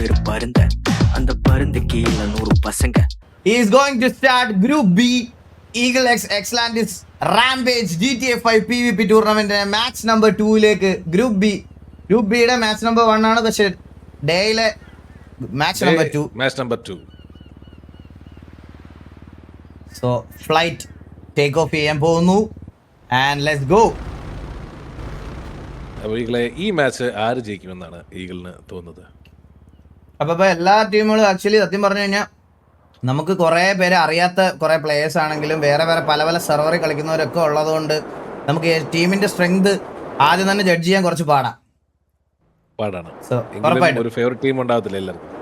பேரு பருந்த அந்த பருந்து கீழ 100 பசங்க. He is going to start Group B Eagle X Xlandis Rampage GTA 5 PvP tournament match number 2ലേക്ക് ഗ്രൂപ്പ് ബിയുടെ മാച്ച് നമ്പർ 1 ആണ്. പക്ഷെ ഡേയിലെ match number 2. So flight take off ചെയ്യാൻ പോകുന്നു ആൻഡ് ലെറ്റ്സ് ഗോ. അപ്പോൾ ഈഗിളെ ഈ മാച്ച് ആര് ജയിക്കുമെന്നാണ് ഈഗിളിന് തോന്നുന്നത്? അപ്പോൾ എല്ലാ ടീമുകളും ആക്ച്വലി സത്യം പറഞ്ഞു കഴിഞ്ഞാൽ നമുക്ക് കുറേ പേര് അറിയാത്ത കുറേ പ്ലേയേഴ്സ് ആണെങ്കിലും വേറെ പല പല സെർവറിൽ കളിക്കുന്നവരൊക്കെ ഉള്ളതുകൊണ്ട് നമുക്ക് ടീമിന്റെ സ്ട്രെങ്ത് ആദ്യം തന്നെ ജഡ്ജ് ചെയ്യാൻ കുറച്ച് പാടാണ്. ഒരു ഫേവറേറ്റ് ടീം ഉണ്ടാവത്തില്ല എല്ലാവർക്കും.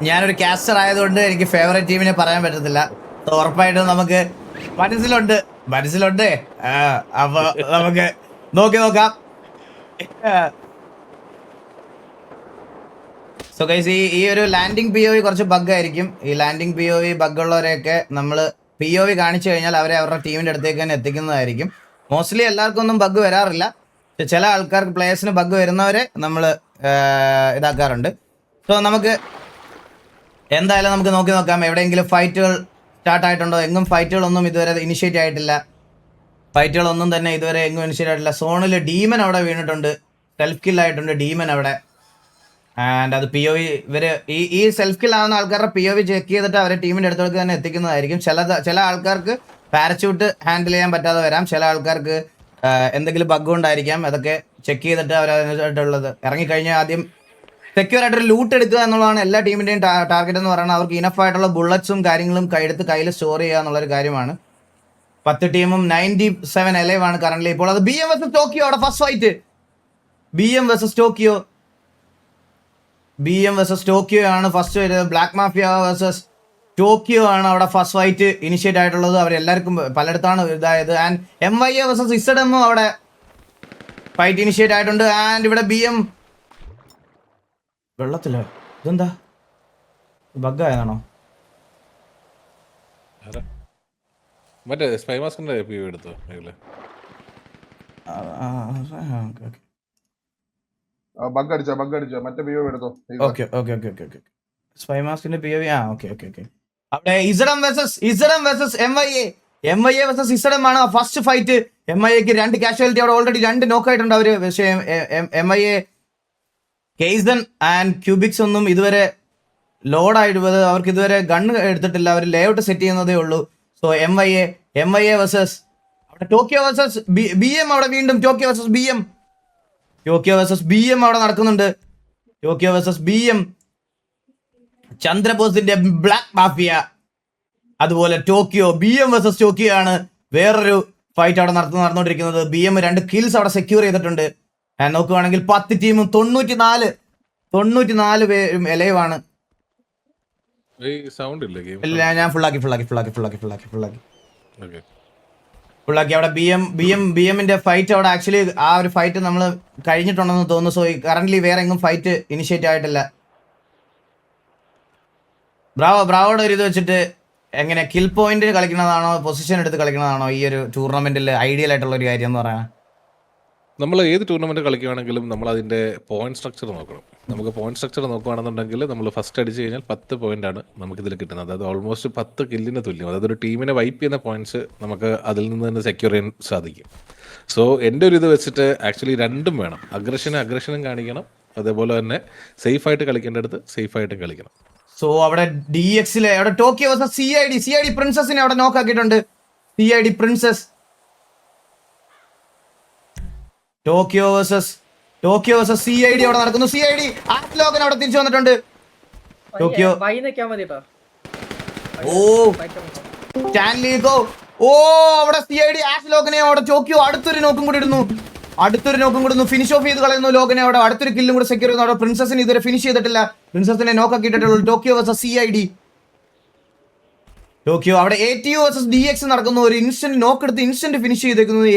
ഞാനൊരു കാസ്റ്റർ ആയതുകൊണ്ട് എനിക്ക് ഫേവറേറ്റ് ടീമിനെ പറയാൻ പറ്റത്തില്ല. ഉറപ്പായിട്ടും നമുക്ക് മനസ്സിലുണ്ട്. അപ്പൊ നമുക്ക് നോക്കാം. സോ ഗൈസ് ഈ ഒരു ലാൻഡിങ് POV കുറച്ച് ബഗ് ആയിരിക്കും. ഈ ലാൻഡിങ് POV ബഗ്ഗുള്ളവരെയൊക്കെ നമ്മൾ POV കാണിച്ചു കഴിഞ്ഞാൽ അവരെ അവരുടെ ടീമിന്റെ അടുത്തേക്ക് തന്നെ എത്തിക്കുന്നതായിരിക്കും. മോസ്റ്റ്ലി എല്ലാവർക്കും ഒന്നും ബഗ് വരാറില്ല. ചില ആൾക്കാർക്ക് പ്ലേയേഴ്സിന് ബഗ് വരുന്നവരെ നമ്മൾ ഇതാക്കാറുണ്ട്. സോ നമുക്ക് എന്തായാലും നമുക്ക് നോക്കാം എവിടെയെങ്കിലും ഫൈറ്റുകൾ സ്റ്റാർട്ട് ആയിട്ടുണ്ടോ. എങ്ങും ഫൈറ്റുകളൊന്നും ഇതുവരെ ഇനിഷ്യേറ്റ് ആയിട്ടില്ല. ഫൈറ്റുകളൊന്നും തന്നെ ഇതുവരെ എങ്ങും ഇനിഷ്യേറ്റ് ആയിട്ടില്ല. സോണിൽ ഡീമൻ അവിടെ വീണിട്ടുണ്ട്, സെൽഫ് കില്ലായിട്ടുണ്ട് ഡീമൻ അവിടെ. ആൻഡ് അത് POV ഇവർ ഈ സെൽഫ് കിൽ ആവുന്ന ആൾക്കാരുടെ POV ചെക്ക് ചെയ്തിട്ട് അവരെ ടീമിൻ്റെ അടുത്തേക്ക് തന്നെ എത്തിക്കുന്നതായിരിക്കും. ചില ആൾക്കാർക്ക് പാരച്യൂട്ട് ഹാൻഡിൽ ചെയ്യാൻ പറ്റാതെ വരാം. ചില ആൾക്കാർക്ക് എന്തെങ്കിലും ബഗ് ഉണ്ടായിരിക്കാം. അതൊക്കെ ചെക്ക് ചെയ്തിട്ട് അവരതിനായിട്ടുള്ളത് ഇറങ്ങിക്കഴിഞ്ഞാൽ ആദ്യം സെക്യൂർ ആയിട്ടൊരു ലൂട്ട് എടുക്കുക എന്നുള്ളതാണ് എല്ലാ ടീമിൻ്റെയും ടാർഗറ്റ് എന്ന് പറയുന്നത്. അവർക്ക് ഇനഫ് ആയിട്ടുള്ള ബുള്ളറ്റ്സും കാര്യങ്ങളും എടുത്ത് കയ്യിൽ സ്റ്റോർ ചെയ്യുക എന്നുള്ളൊരു കാര്യമാണ്. 10 ടീമും 97 അലൈവ് ആണ് കറന്റ് ഇപ്പോൾ. അത് BM vs ടോക്കിയോ അവിടെ first fight. BM vs Tokyo ആണ് ഫസ്റ്റ് വരുന്നത്. ബ്ലാക്ക് മാഫിയ vs ടോക്കിയോ ആണ് അവിടെ ഫസ്റ്റ് ഫൈറ്റ് ഇനിഷ്യേറ്റ് ആയിട്ടുള്ളത്. അവരെല്ലാവർക്കും പലയിടത്താണ് ഇതായത്. ആൻഡ് MYA vs ZM അവിടെ ഫൈറ്റ് ഇനിഷ്യേറ്റ് ആയിട്ടുണ്ട്. ആൻഡ് ഇവിടെ BM വെള്ളത്തിലോ ഇതെന്താ ബഗ്ഗായതാണോ? മറ്റേ സ്പൈ മാസ്കിന്റെ POV എടുത്തോ? ബഗ് അടിച്ചോ മറ്റേ POV എടുത്തോ? ഓക്കെ സ്പൈ മാസ്കിന്റെ POV ഓക്കെ അവിടെ ZM vs MYA vs ZM ആണ് ഫസ്റ്റ് ഫൈറ്റ്. MYAക്ക് 2 കാഷ്വാലിറ്റി അവിടെ ഓൾറെഡി 2 നോക്കായിട്ടുണ്ട് അവര്. പക്ഷേ MYA കെയ്സൺ ആൻഡ് ക്യൂബിക്സ് ഒന്നും ഇതുവരെ ലോഡായിട്ട് അവർക്ക് ഇതുവരെ ഗണ്ണ് എടുത്തിട്ടില്ല. അവർ ലേഔട്ട് സെറ്റ് ചെയ്യുന്നതേ ഉള്ളൂ. സോ MYA vs അവിടെ ടോക്കിയോ vs BM അവിടെ വീണ്ടും ടോക്കിയോ vs BM അവിടെ നടക്കുന്നുണ്ട്. ടോക്കിയോ vs BM, ചന്ദ്രബോസിന്റെ ബ്ലാക്ക് മാഫിയ, അതുപോലെ ടോക്കിയോ. BM vs ടോക്കിയോ ആണ് വേറൊരു ഫൈറ്റ് അവിടെ നടന്നുകൊണ്ടിരിക്കുന്നത്. BM 2 കിൽസ് അവിടെ സെക്യൂർ ചെയ്തിട്ടുണ്ട്. നോക്കുകയാണെങ്കിൽ 10 ടീമും 94 പേരും എലൈവാണ്. ഞാൻ ഫുള്ളാക്കി അവിടെ BMന്റെ ഫൈറ്റ് അവിടെ ആക്ച്വലി ആ ഒരു ഫൈറ്റ് നമ്മൾ കഴിഞ്ഞിട്ടുണ്ടെന്ന് തോന്നുന്നു. സോ കറന്റ്ലി വേറെ എങ്ങും ഫൈറ്റ് ഇനിഷ്യേറ്റ് ആയിട്ടില്ല. ബ്രാവോയുടെ ഒരു ഇത് വെച്ചിട്ട് എങ്ങനെ കിൽ പോയിന്റ് കളിക്കുന്നതാണോ പൊസിഷൻ എടുത്ത് കളിക്കുന്നതാണോ ഈ ഒരു ടൂർണമെന്റിൽ ഐഡിയൽ ആയിട്ടുള്ള ഒരു കാര്യം എന്ന് പറയാൻ? നമ്മൾ ഏത് ടൂർണമെന്റ് കളിക്കുകയാണെങ്കിലും നമ്മൾ അതിന്റെ പോയിന്റ് സ്ട്രക്ചർ നോക്കണം. നമുക്ക് പോയിന്റ് സ്ട്രക്ചർ നോക്കുകയാണെന്നുണ്ടെങ്കിൽ നമ്മൾ ഫസ്റ്റ് അടിച്ചു കഴിഞ്ഞാൽ 10 പോയിന്റ് ആണ് നമുക്കിതിൽ കിട്ടുന്നത്. അതായത് ഓൾമോസ്റ്റ് 10 കില്ലിന് തുല്യം. അതായത് ഒരു ടീമിനെ വൈപ്പ് ചെയ്യുന്ന പോയിന്റ്സ് നമുക്ക് അതിൽ നിന്ന് തന്നെ സെക്യൂർ ചെയ്യാൻ സാധിക്കും. സോ എൻ്റെ ഒരു ഇത് വെച്ചിട്ട് ആക്ച്വലി രണ്ടും വേണം. അഗ്രഷനും കാണിക്കണം, അതേപോലെ തന്നെ സേഫായിട്ട് കളിക്കേണ്ടടുത്ത് സേഫായിട്ടും കളിക്കണം. സോ അവിടെ DXലെ അവിടെ ടോക്കിയോ vs CID പ്രിൻസസിനെ അവിടെ നോക്കാക്കിയിട്ടുണ്ട്. CID princess Tokyo vs CID അവിടെ നടക്കുന്നു. CID ആറ്റ്ലോഗൻ അവിടെ തിരിച്ചു വന്നിട്ടുണ്ട്. ടോക്കിയോ അവിടെ CID ആറ്റ്ലോഗനെ അവിടെ ടോക്കിയോ അടുത്തൊരു നോക്കും കൂടി ഇടുന്നു. ഫിനിഷ് ഓഫ് ചെയ്ത് കളയുന്നു ലോഗനെ. അവിടെ അടുത്തൊരു കില്ലും കൂടെ സെക്യൂർ ചെയ്യുന്നു. അവിടെ പ്രിൻസസിന് ഇതുവരെ ഫിനിഷ് ചെയ്തിട്ടില്ല. പ്രിൻസസിനെ നോക്കാക്കിയിട്ടുള്ളൂ. Tokyo vs CID. ടോക്കിയോ അവിടെ ATU vs DX നടക്കുന്നു. ഒരു ഇൻസ്റ്റന്റ് നോക്ക് എടുത്ത് ഇൻസ്റ്റന്റ് ഫിനിഷ് ചെയ്തേക്കുന്നത്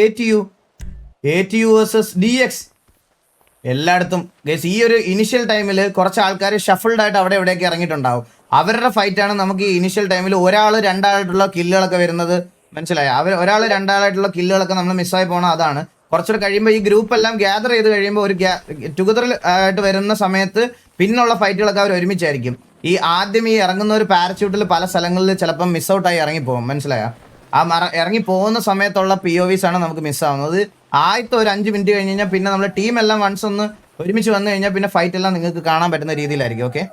ATU vs DX. എല്ലായിടത്തും ഈ ഒരു ഇനിഷ്യൽ ടൈമിൽ കുറച്ച് ആൾക്കാർ ഷഫിൾഡ് ആയിട്ട് അവിടെ എവിടെയൊക്കെ ഇറങ്ങിയിട്ടുണ്ടാവും. അവരുടെ ഫൈറ്റാണ് നമുക്ക് ഈ ഇനിഷ്യൽ ടൈമിൽ 1-2 കില്ലുകളൊക്കെ വരുന്നത്. മനസ്സിലായോ? ഒരാൾ 2 കില്ലുകളൊക്കെ നമ്മൾ മിസ്സായി പോകണം. അതാണ് കുറച്ചുകൂടെ കഴിയുമ്പോൾ ഈ ഗ്രൂപ്പ് എല്ലാം ഗ്യാദർ ചെയ്ത് കഴിയുമ്പോൾ ഒരു ടുഗദർ ആയിട്ട് വരുന്ന സമയത്ത് പിന്നുള്ള ഫൈറ്റുകളൊക്കെ അവർ ഒരുമിച്ചായിരിക്കും. ഈ ആദ്യം ഈ ഇറങ്ങുന്ന ഒരു പാരച്യൂട്ടിൽ പല സ്ഥലങ്ങളിൽ ചിലപ്പം മിസ് ഔട്ടായി ഇറങ്ങിപ്പോകും, മനസ്സിലായോ? ആ ഇറങ്ങി പോകുന്ന സമയത്തുള്ള POVs ആണ് നമുക്ക് മിസ്സാവുന്നത്. ആദ്യത്തെ ഒരു 5 മിനിറ്റ് കഴിഞ്ഞ് കഴിഞ്ഞാൽ പിന്നെ നമ്മുടെ ടീം എല്ലാം വൺസ് ഒന്ന് ഒരുമിച്ച് വന്നു കഴിഞ്ഞാൽ പിന്നെ ഫൈറ്റ് എല്ലാം നിങ്ങൾക്ക് കാണാൻ പറ്റുന്ന രീതിയിലായിരിക്കും. ഓക്കെ,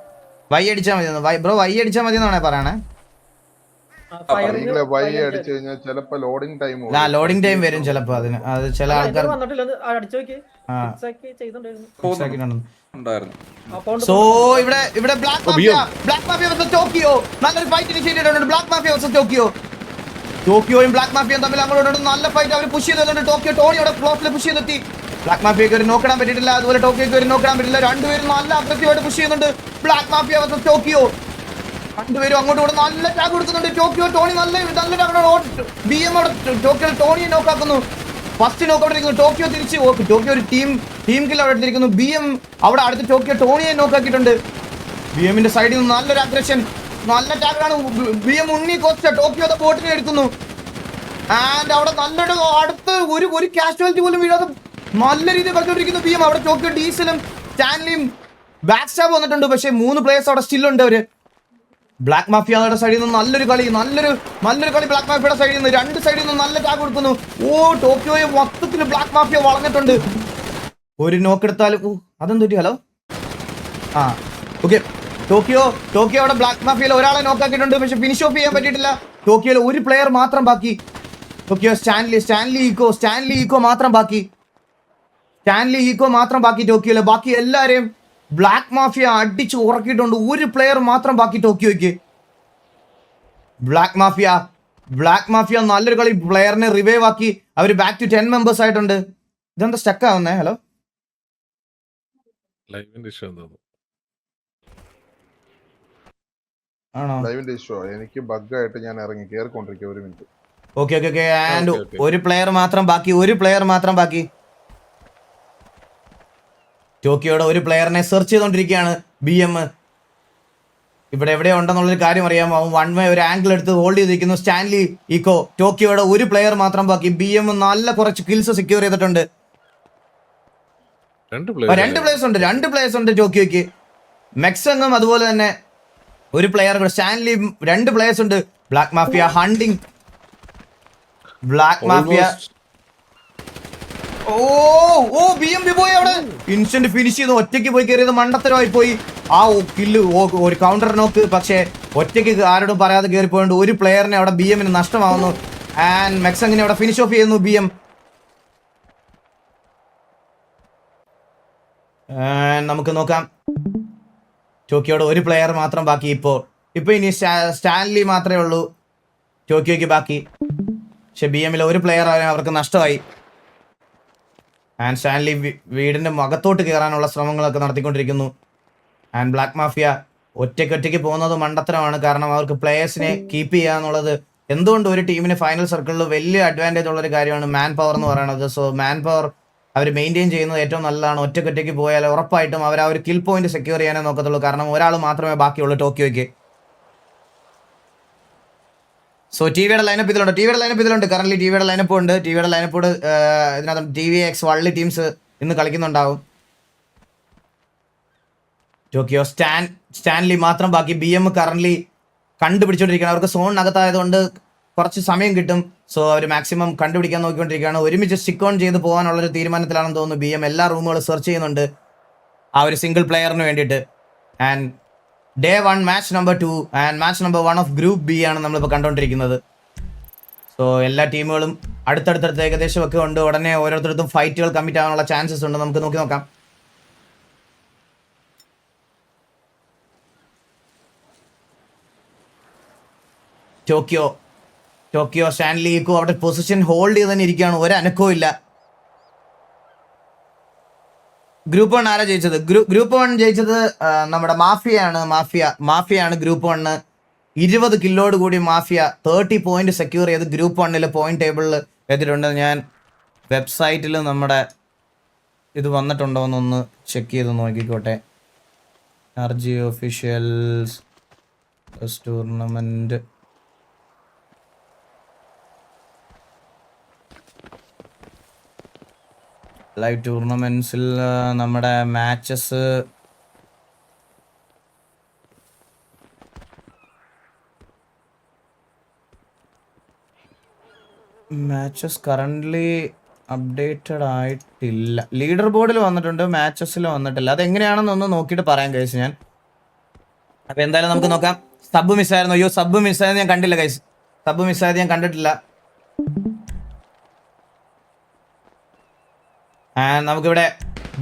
വൈ അടിച്ചാൽ മതി ബ്രോ, വൈ അടിച്ചാൽ മതി എന്നാണേ പറയണേ. വൈ അടിച്ചു കഴിഞ്ഞാൽ ചിലപ്പോ ലോഡിംഗ് ടൈം ലോഡിംഗ് ടൈം വരും ചിലപ്പോ. അതിന് അത് ചില ആൾക്കാർ സോ ഇവിടെ ബ്ലാക്ക് മാഫിയ versus ടോക്കിയോ നല്ലൊരു ഫൈറ്റ് ഇനിഷ്യേറ്റ് ചെയ്തിട്ടുണ്ട്. ബ്ലാക്ക് മാഫിയ versus ടോക്കിയോയും ബ്ലാക്ക് മാഫിയയും തമ്മിൽ അങ്ങോട്ട് നല്ല ഫൈറ്റ് അവർ പുഷ് ചെയ്തിട്ടുണ്ട്. ടോക്കിയോ ടോണിയോടെ ക്ലോസിൽ പുഷ് ചെയ്തെത്തി. ബ്ലാക്ക് മാഫിയക്ക് ഒരു നോക്കിടാൻ പറ്റിയിട്ടില്ല, അതുപോലെ ടോക്കിയോക്ക് ഒരു നോക്കിടാൻ പറ്റില്ല. രണ്ടുപേരും നല്ല അഗ്രസീവായിട്ട് പുഷ് ചെയ്യുന്നുണ്ട്. ബ്ലാക്ക് മാഫിയ versus ടോക്കിയോ രണ്ടുപേരും അങ്ങോട്ടും കൂടെ നല്ല ടാഗ് കൊടുക്കുന്നുണ്ട്. ടോക്കിയോ ടോണി നല്ല BM അവിടെ ടോക്കിയോ ടോണിയെ നോക്കാക്കുന്നു. ഫസ്റ്റ് നോക്ക് അവിടെ ഇരിക്കുന്നു. ടോക്കിയോ തിരിച്ച് ടോക്കിയോ ഒരു ടീം കിൽ അവിടെ എടുത്തിരിക്കുന്നു. BM അവിടെ അടുത്ത് ടോക്കിയോ ടോണിയെ നോക്കാക്കിയിട്ടുണ്ട്. BMന്റെ സൈഡിൽ നിന്ന് നല്ലൊരു അഗ്രഷൻ, നല്ല ടാഗാണ്. BM ഉണ്ണി കോസ്റ്റ ടോക്കിയോ ബോട്ടിനെ എടുക്കുന്നു. ആൻഡ് അവിടെ നല്ലൊരു അടുത്ത് ഒരു കാഷ്വാലിറ്റി പോലും വീഴാതെ നല്ല രീതിയിൽ കളിച്ചോണ്ടിരിക്കുന്നു BM. അവിടെ ടോക്കിയോ ഡീസലും സ്റ്റാൻലിയും ബാക്ക് സ്റ്റാബ് വന്നിട്ടുണ്ട്. പക്ഷേ 3 പ്ലേയേഴ്സ് അവിടെ സ്റ്റില്ലുണ്ട്. അവര് ബ്ലാക്ക് മാഫിയയുടെ സൈഡിൽ നിന്ന് നല്ലൊരു കളി ബ്ലാക്ക് മാഫിയയുടെ സൈഡിൽ നിന്ന് 2 സൈഡിൽ നിന്ന് നല്ല ടാഗ് കൊടുക്കുന്നു. ടോക്കിയോയെ മൊത്തത്തിൽ ബ്ലാക്ക് മാഫിയ വളർന്നിട്ടുണ്ട്. ഒരു നോക്കെടുത്താൽ അതെന്തൊരു ഹലോ ഓക്കെ ടോക്കിയോ അവിടെ ബ്ലാക്ക് മാഫിയയിൽ ഒരാളെ നോക്കാക്കിയിട്ടുണ്ട്. പക്ഷെ ഫിനിഷ് ഓഫ് ചെയ്യാൻ പറ്റിയിട്ടില്ല. ടോക്കിയോയിൽ ഒരു പ്ലെയർ മാത്രം ബാക്കി. ടോക്കിയോ സ്റ്റാൻലി ഈക്കോ മാത്രം ബാക്കി ടോക്കിയോയില്. ബാക്കി എല്ലാരെയും ബ്ലാക്ക് മാഫിയ അടിച്ച് ഉറക്കിയിട്ടുണ്ട്. ഒരു പ്ലെയർ മാത്രം ബാക്കി ടോക്കിയോയ്ക്ക്. ബ്ലാക്ക് മാഫിയ നല്ലൊരു കളി, പ്ലെയറിനെ റിവൈവ് ആക്കി. അവർ ബാക്ക് ടു 10 മെമ്പേഴ്സ് ആയിട്ടുണ്ട്. ഇതെന്താ സ്റ്റക്ക് ആവുന്നേ? ഹലോ ആണോ? എനിക്ക് ബഗ്ഗായിട്ട് ഞാൻ ഇറങ്ങി കേറിക്കൊണ്ടിരിക്കുക. ഒരു മിനിറ്റ്. ഓക്കെ ആൻഡ് ഒരു പ്ലെയർ മാത്രം ബാക്കി. ടോക്കിയോയുടെ ഒരു പ്ലെയറിനെ സെർച്ച് ചെയ്തോണ്ടിരിക്കുകയാണ് BM. ഇവിടെ എവിടെയോ ഉണ്ടെന്നുള്ളൊരു കാര്യം അറിയാമോ? 1 വേ ഒരു ആംഗിൾ എടുത്ത് ഹോൾഡ് ചെയ്തിരിക്കുന്നു സ്റ്റാൻലി ഈക്കോ. ടോക്കിയോയുടെ ഒരു പ്ലെയർ മാത്രം ബാക്കി. BM നല്ല കുറച്ച് കിൽസ് സെക്യൂർ ചെയ്തിട്ടുണ്ട്. 2 പ്ലേയേഴ്സ് ഉണ്ട് ടോക്കിയോയ്ക്ക്. മെക്സങ്ങും അതുപോലെ തന്നെ ഒരു പ്ലെയർ കൂടെ സ്റ്റാൻലിയും 2 പ്ലേയേഴ്സ് ഉണ്ട്. Black mafia hunting. BM പോയി അവിടെ ഇൻസ്റ്റന്റ് ഫിനിഷ് ചെയ്ത് ഒറ്റയ്ക്ക് പോയി കയറിയത് മണ്ടത്തരമായി പോയി. കില്ല് ഒരു കൗണ്ടർ നോക്ക്, പക്ഷേ ഒറ്റയ്ക്ക് ആരോടും പറയാതെ കയറിപ്പോയിട്ട് ഒരു പ്ലെയറിനെ അവിടെ BMന് നഷ്ടമാവുന്നു. ആൻഡ് മെക്സങ്ങിനെ അവിടെ ഫിനിഷ് ഓഫ് ചെയ്യുന്നു BM. നമുക്ക് നോക്കാം. ടോക്കിയോയുടെ ഒരു പ്ലെയർ മാത്രം ബാക്കി. ഇപ്പൊ ഇനി സ്റ്റാൻലി മാത്രമേ ഉള്ളൂ ടോക്കിയോയ്ക്ക് ബാക്കി. പക്ഷെ BMലെ ഒരു പ്ലെയർ അവർക്ക് നഷ്ടമായി. ആൻഡ് സ്റ്റാൻലി വീടിന്റെ മുഖത്തോട്ട് കയറാനുള്ള ശ്രമങ്ങളൊക്കെ നടത്തിക്കൊണ്ടിരിക്കുന്നു. ആൻഡ് ബ്ലാക്ക് മാഫിയ ഒറ്റയ്ക്ക് പോകുന്നത് മണ്ടത്തരമാണ്. കാരണം അവർക്ക് പ്ലേയേഴ്സിനെ കീപ്പ് ചെയ്യുക എന്നുള്ളത് എന്തുകൊണ്ട് ഒരു ടീമിന് ഫൈനൽ സർക്കിളിൽ വലിയ അഡ്വാൻറ്റേജ് ഉള്ളൊരു കാര്യമാണ്. മാൻ പവർ എന്ന് പറയുന്നത്. സോ മാൻ പവർ അവർ മെയിൻറ്റെയിൻ ചെയ്യുന്നത് ഏറ്റവും നല്ലതാണ്. ഒറ്റയ്ക്ക് പോയാൽ ഉറപ്പായിട്ടും അവർ ആ ഒരു കിൽ പോയിന്റ് സെക്യൂർ ചെയ്യാനേ നോക്കത്തുള്ളൂ. കാരണം ഒരാൾ മാത്രമേ ബാക്കിയുള്ളൂ ടോക്കിയോയ്ക്ക്. സോ ടിവിയുടെ ലൈനപ്പ് ഇതിലുണ്ട്. കറന്റ് ടിവിയുടെ ലൈനപ്പ് ഉണ്ട്. ഇതിനകത്ത് TVX വള്ളി ടീംസ് ഇന്ന് കളിക്കുന്നുണ്ടാവും. ടോക്കിയോ സ്റ്റാൻലി മാത്രം ബാക്കി. BM കറന്റ് കണ്ടുപിടിച്ചോണ്ടിരിക്കുകയാണ്. അവർക്ക് സോണിനകത്തായതുകൊണ്ട് കുറച്ച് സമയം കിട്ടും. സോ അവർ മാക്സിമം കണ്ടുപിടിക്കാൻ നോക്കിക്കൊണ്ടിരിക്കുകയാണ്. ഒരുമിച്ച് സ്റ്റിക്ക് ഓൺ ചെയ്ത് പോകാനുള്ളൊരു തീരുമാനത്തിലാണെന്ന് തോന്നുന്നു BM. എല്ലാ റൂമുകളും സെർച്ച് ചെയ്യുന്നുണ്ട് ആ ഒരു സിംഗിൾ പ്ലെയറിന് വേണ്ടിയിട്ട്. And day 1 match number 2 and match number 1 of group B ആണ് നമ്മളിപ്പോൾ കണ്ടുകൊണ്ടിരിക്കുന്നത്. സോ എല്ലാ ടീമുകളും അടുത്തടുത്തടുത്ത് ഏകദേശം ഒക്കെ ഉണ്ട്. ഉടനെ ഓരോരുത്തർക്കും ഫൈറ്റുകൾ കമ്മിറ്റ് ആവാനുള്ള ചാൻസസ് ഉണ്ട്. നമുക്ക് നോക്കാം. ടോക്കിയോ സ്റ്റാൻലി ഈക്കോ അവിടെ പൊസിഷൻ ഹോൾഡ് ചെയ്ത് തന്നെ ഇരിക്കുകയാണ്. ഒരു അനക്കവും ഇല്ല. ഗ്രൂപ്പ് 1 ആരാ ജയിച്ചത്? ഗ്രൂപ്പ് 1 ജയിച്ചത് നമ്മുടെ മാഫിയാണ് ഗ്രൂപ്പ് 1. 20 കില്ലോട് കൂടി മാഫിയ 30 പോയിന്റ് സെക്യൂർ ചെയ്ത് ഗ്രൂപ്പ് 1 പോയിന്റ് ടേബിളിൽ എത്തിയിട്ടുണ്ട്. ഞാൻ വെബ്സൈറ്റിൽ നമ്മുടെ ഇത് വന്നിട്ടുണ്ടോ എന്നൊന്ന് ചെക്ക് ചെയ്ത് നോക്കിക്കോട്ടെ. RG ഒഫീഷ്യൽസ് ടൂർണമെന്റ് ലൈവ് ടൂർണമെന്റ്സിൽ നമ്മുടെ മാച്ചസ് കറന്റ്ലി അപ്ഡേറ്റഡ് ആയിട്ടില്ല. ലീഡർ ബോർഡിൽ വന്നിട്ടുണ്ട്, മാച്ചസിൽ വന്നിട്ടില്ല. അതെങ്ങനെയാണെന്നൊന്ന് നോക്കിയിട്ട് പറയാം ഗൈസ് ഞാൻ. അപ്പൊ എന്തായാലും നമുക്ക് നോക്കാം. സബ് മിസ്സായിരുന്നു. അയ്യോ, സബ് മിസ്സായത് ഞാൻ കണ്ടില്ല ഗൈസ്. സബ് മിസ്സായത് ഞാൻ കണ്ടിട്ടില്ല. നമുക്കിവിടെ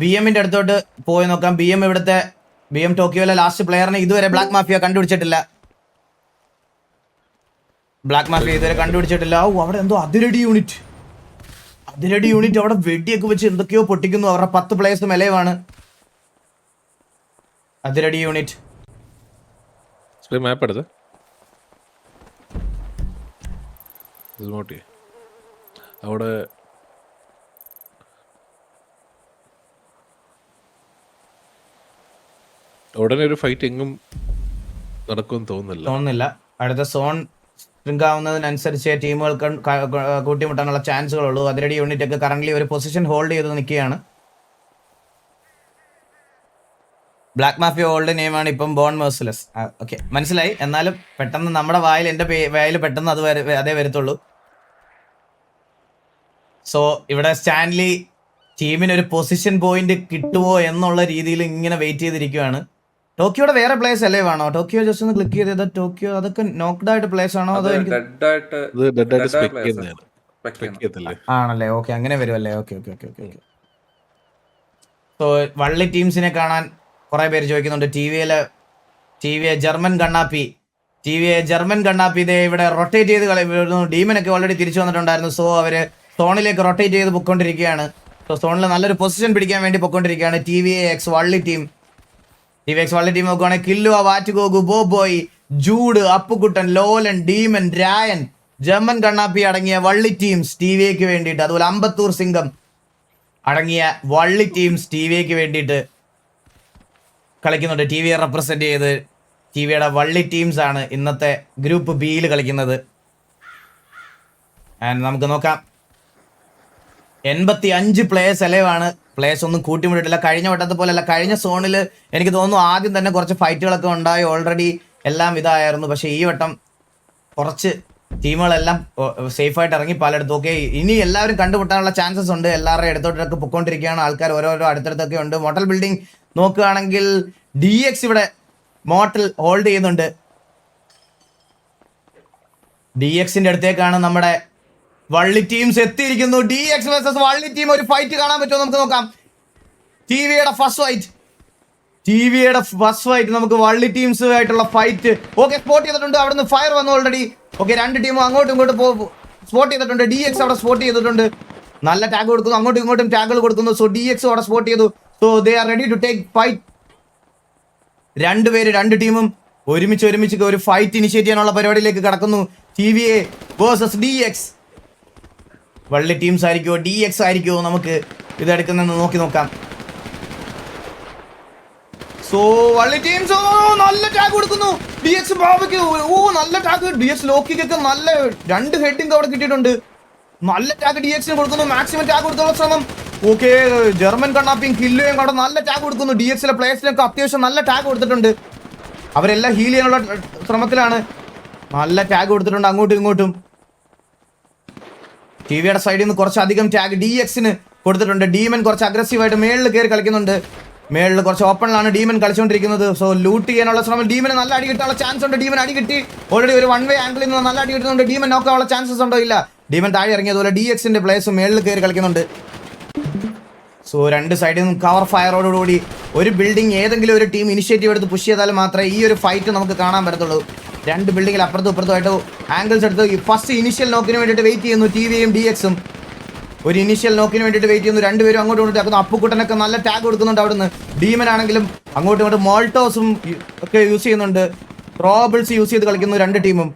ബി എമ്മിന്റെ അടുത്തോട്ട് പോയി നോക്കാം. ബി എം ടോക്കിയോയിലെ ലാസ്റ്റ് പ്ലെയറിനെ ഇതുവരെ ബ്ലാക്ക് മാഫിയ കണ്ടുപിടിച്ചിട്ടില്ല. അവിടെ എന്തോ അതിരടി യൂണിറ്റ് അവിടെ വെടിയൊക്കെ വെച്ച് എന്തൊക്കെയോ പൊട്ടിക്കുന്നു. അവരുടെ 10 പ്ലേയേഴ്സും എലൈവാണ്. അതിരടി യൂണിറ്റ് മാപ്പ് എടുത്ത് അവിടെ ഉടനെ ഒരു ഫൈറ്റ് എങ്ങും നടക്കുമെന്ന് തോന്നുന്നില്ല. അടുത്ത സോൺ സ്ട്രിങ്ക് ആവുന്നതിനനുസരിച്ച് ടീമുകൾക്ക് കൂട്ടിമുട്ടാനുള്ള ചാൻസുകളുള്ളൂ. അതിരടി യൂണിറ്റ് ഒക്കെ കറന്റ് ഒരു പൊസിഷൻ ഹോൾഡ് ചെയ്ത് നിൽക്കുകയാണ്. ബ്ലാക്ക് മാഫിയ ഓൾഡ് നെയിമാണ് ഇപ്പം ബോൺ മെർസിലസ്. ഓക്കെ, മനസ്സിലായി. എന്നാലും പെട്ടെന്ന് നമ്മുടെ വായിൽ, എൻ്റെ വായിൽ പെട്ടെന്ന് അതേ വരത്തുള്ളൂ. സോ ഇവിടെ സ്റ്റാൻലി ടീമിന് ഒരു പൊസിഷൻ പോയിന്റ് കിട്ടുമോ എന്നുള്ള രീതിയിൽ ഇങ്ങനെ വെയിറ്റ് ചെയ്തിരിക്കുകയാണ്. ടോക്കിയോടെ വേറെ പ്ലേസ് അല്ലേ വേണോ? ടോക്കിയോ ജസ്റ്റ് ഒന്ന് ക്ലിക്ക് ചെയ്തത്. ടോക്കിയോ അതൊക്കെ നോക്ക്ഡ് ആയിട്ട് പ്ലേസ് ആണോ? അതോ ആണല്ലേ? ഓക്കെ, അങ്ങനെ വരുമല്ലേ? ഓക്കെ. സോ വള്ളി ടീംസിനെ കാണാൻ കുറെ പേര് ചോദിക്കുന്നുണ്ട്. ടി വി ജർമ്മൻ കണ്ണാപ്പി ഇതേ ഇവിടെ റൊട്ടേറ്റ് ചെയ്ത് കളിക്കുന്നു. ഡീമനൊക്കെ ഓൾറെഡി തിരിച്ചു വന്നിട്ടുണ്ടായിരുന്നു. സോ അവര് സോണിലേക്ക് റൊട്ടേറ്റ് ചെയ്ത് പൊയ്ക്കൊണ്ടിരിക്കുകയാണ്. സോ സോണിൽ നല്ലൊരു പൊസിഷൻ പിടിക്കാൻ വേണ്ടി പൊയ്ക്കൊണ്ടിരിക്കുകയാണ് ടി വി എക്സ് വള്ളി ടീം നോക്കുവാണെങ്കിൽ കില്ലുവ, വാറ്റുഗോഗു, Boboy, Jude, Appukuttan, Lolan, Demon, Rayan, German കണ്ണാപ്പി അടങ്ങിയ വള്ളി ടീംസ് ടി വി എക്ക് വേണ്ടിയിട്ട്, അതുപോലെ അമ്പത്തൂർ സിംഗം അടങ്ങിയ വള്ളി ടീംസ് ടി വി എക്ക് വേണ്ടിയിട്ട് കളിക്കുന്നുണ്ട്. ടി വിയെ റെപ്രസെന്റ് ചെയ്ത് ടി വിയുടെ വള്ളി ടീംസ് ആണ് ഇന്നത്തെ ഗ്രൂപ്പ് ബിയിൽ കളിക്കുന്നത്. നമുക്ക് നോക്കാം. 85 പ്ലേയേഴ്സ് അലൈവാണ്. പ്ലേയേഴ്സ് ഒന്നും കൂട്ടിമുട്ടിട്ടില്ല. കഴിഞ്ഞ വട്ടത്തെ പോലെയല്ല. കഴിഞ്ഞ സോണിൽ എനിക്ക് തോന്നുന്നു ആദ്യം തന്നെ കുറച്ച് ഫൈറ്റുകളൊക്കെ ഉണ്ടായി. ഓൾറെഡി എല്ലാം ഇതായിരുന്നു. പക്ഷേ ഈ വട്ടം കുറച്ച് ടീമുകളെല്ലാം സേഫായിട്ട് ഇറങ്ങി പലയിടത്തും. ഓക്കെ, ഇനി എല്ലാവരും കണ്ടുമുട്ടാനുള്ള ചാൻസസ് ഉണ്ട്. എല്ലാവരുടെയും അടുത്തോട്ടൊക്കെ പൊയ്ക്കൊണ്ടിരിക്കുകയാണ്. ആൾക്കാർ ഓരോരോ അടുത്തടുത്തൊക്കെ ഉണ്ട്. മോട്ടൽ ബിൽഡിംഗ് നോക്കുകയാണെങ്കിൽ DX ഇവിടെ മോട്ടൽ ഹോൾഡ് ചെയ്യുന്നുണ്ട്. DXന്റെ അടുത്തേക്കാണ് നമ്മുടെ വള്ളി ടീംസ് എത്തിയിരിക്കുന്നു. DX വേഴ്സസ് വള്ളി ടീം ഒരു ഫൈറ്റ് കാണാൻ പറ്റുമോ നമുക്ക് നോക്കാം. ടിവിയുടെ ഫസ്റ്റ് ഫൈറ്റ് നമുക്ക് വള്ളി ടീംസ് ആയിട്ടുള്ള ഫൈറ്റ്. ഓക്കെ, സ്പോട്ട് ചെയ്തിട്ടുണ്ട്. അവിടുന്ന് ഫയർ വന്നു ഓൾറെഡി. ഓക്കെ, രണ്ട് ടീമും അങ്ങോട്ടും ഇങ്ങോട്ടും സ്പോട്ട് ചെയ്തിട്ടുണ്ട്. DX അവിടെ സ്പോട്ട് ചെയ്തിട്ടുണ്ട്. നല്ല ടാഗ് കൊടുക്കുന്നു. അങ്ങോട്ടും ഇങ്ങോട്ടും ടാഗുകൾ കൊടുക്കുന്നു. സോ DX അവിടെ സ്പോട്ട് ചെയ്തു. So they are ready to take fight. രണ്ട് ടീമും ഒരുമിച്ച് ഒരു ഫൈറ്റ് ഇനിഷ്യേറ്റ് ചെയ്യാനുള്ള പരിപാടിയിലേക്ക് കടക്കുന്നു. TVA versus DX. വള്ളി ടീംസ് ആയിരിക്കുമോ DX ആയിരിക്കുമോ? നമുക്ക് ഇതെടുക്കുന്നെന്ന് നോക്കാം. സോ വള്ളി ടീംസ് നല്ല ടാഗ് കൊടുക്കുന്നു. DX ബാബയ്ക്ക് നല്ല ടാഗ്. DX ലോക്കിക്കൊക്കെ നല്ല 2 ഹെഡിങ് അവിടെ കിട്ടിയിട്ടുണ്ട്. നല്ല ടാഗ് DXന് കൊടുക്കുന്നു. മാക്സിമം ടാഗ് കൊടുത്തുള്ള ശ്രമം. ഓക്കെ, ജർമ്മൻ കണ്ണാപ്പിയും കില്ലുയും അവിടെ നല്ല ടാഗ് കൊടുക്കുന്നു. DXലെ പ്ലേയേഴ്സിനൊക്കെ അത്യാവശ്യം നല്ല ടാഗ് കൊടുത്തിട്ടുണ്ട്. അവരെല്ലാം ഹീൽ ചെയ്യാനുള്ള ശ്രമത്തിലാണ്. നല്ല ടാഗ് കൊടുത്തിട്ടുണ്ട് അങ്ങോട്ടും ഇങ്ങോട്ടും. ടിവിയുടെ സൈഡിൽ നിന്ന് കുറച്ചധികം ടാഗ് DXന് കൊടുത്തിട്ടുണ്ട്. ഡീമൻ കുറച്ച് അഗ്രസീവായിട്ട് മേളിൽ കയറി കളിക്കുന്നുണ്ട്. മേളിൽ കുറച്ച് ഓപ്പണിലാണ് ഡീമൻ കളിച്ചുകൊണ്ടിരിക്കുന്നത്. സോ ലൂട്ട് ചെയ്യാനുള്ള ശ്രമം. ഡീമന് നല്ല അടി കിട്ടാനുള്ള ചാൻസ് ഉണ്ട്. ഡീമൻ അടി കിട്ടി. ഓൾറെഡി ഒരു 1 വേ ആംഗിളിൽ നിന്ന് നല്ല അടി കിട്ടുന്നുണ്ട്. ഡീമൻ നോക്കാനുള്ള ചാൻസസ് ഉണ്ടോ? ഇല്ല. ഡീമൻ താഴെ ഇറങ്ങിയതുപോലെ DXന്റെ പ്ലേയേഴ്സ് മേളിൽ കയറി കളിക്കുന്നുണ്ട്. സോ രണ്ട് സൈഡിൽ നിന്നും കവർ ഫയറോടുകൂടി ഒരു ബിൽഡിംഗ് ഏതെങ്കിലും ഒരു ടീം ഇനിഷ്യേറ്റീവ് എടുത്ത് പുഷ് ചെയ്താൽ മാത്രമേ ഈ ഒരു ഫൈറ്റ് നമുക്ക് കാണാൻ പറ്റത്തുള്ളൂ. 2 ബിൽഡിങ്ങിൽ അപ്പുറത്തും ഇപ്പുറത്തുമായിട്ട് ആംഗിൾസ് എടുത്ത് ഫസ്റ്റ് ഇനിഷ്യൽ നോക്കിന് വേണ്ടിയിട്ട് വെയിറ്റ് ചെയ്യുന്നു. TVയും DXും ഒരു ഇനിഷ്യൽ നോക്കിന് വേണ്ടിയിട്ട് വെയിറ്റ് ചെയ്യുന്നു. രണ്ടുപേരും അങ്ങോട്ടും ഇങ്ങോട്ടും ആക്കുന്നു. അപ്പുക്കുട്ടനൊക്കെ നല്ല ടാഗ് കൊടുക്കുന്നുണ്ട് അവിടുന്ന്. ഡീമൻ ആണെങ്കിലും അങ്ങോട്ടും ഇങ്ങോട്ടും മോൾട്ടോസും ഒക്കെ യൂസ് ചെയ്യുന്നുണ്ട്. റോബിൾസ് യൂസ് ചെയ്ത് കളിക്കുന്നു 2 ടീമും.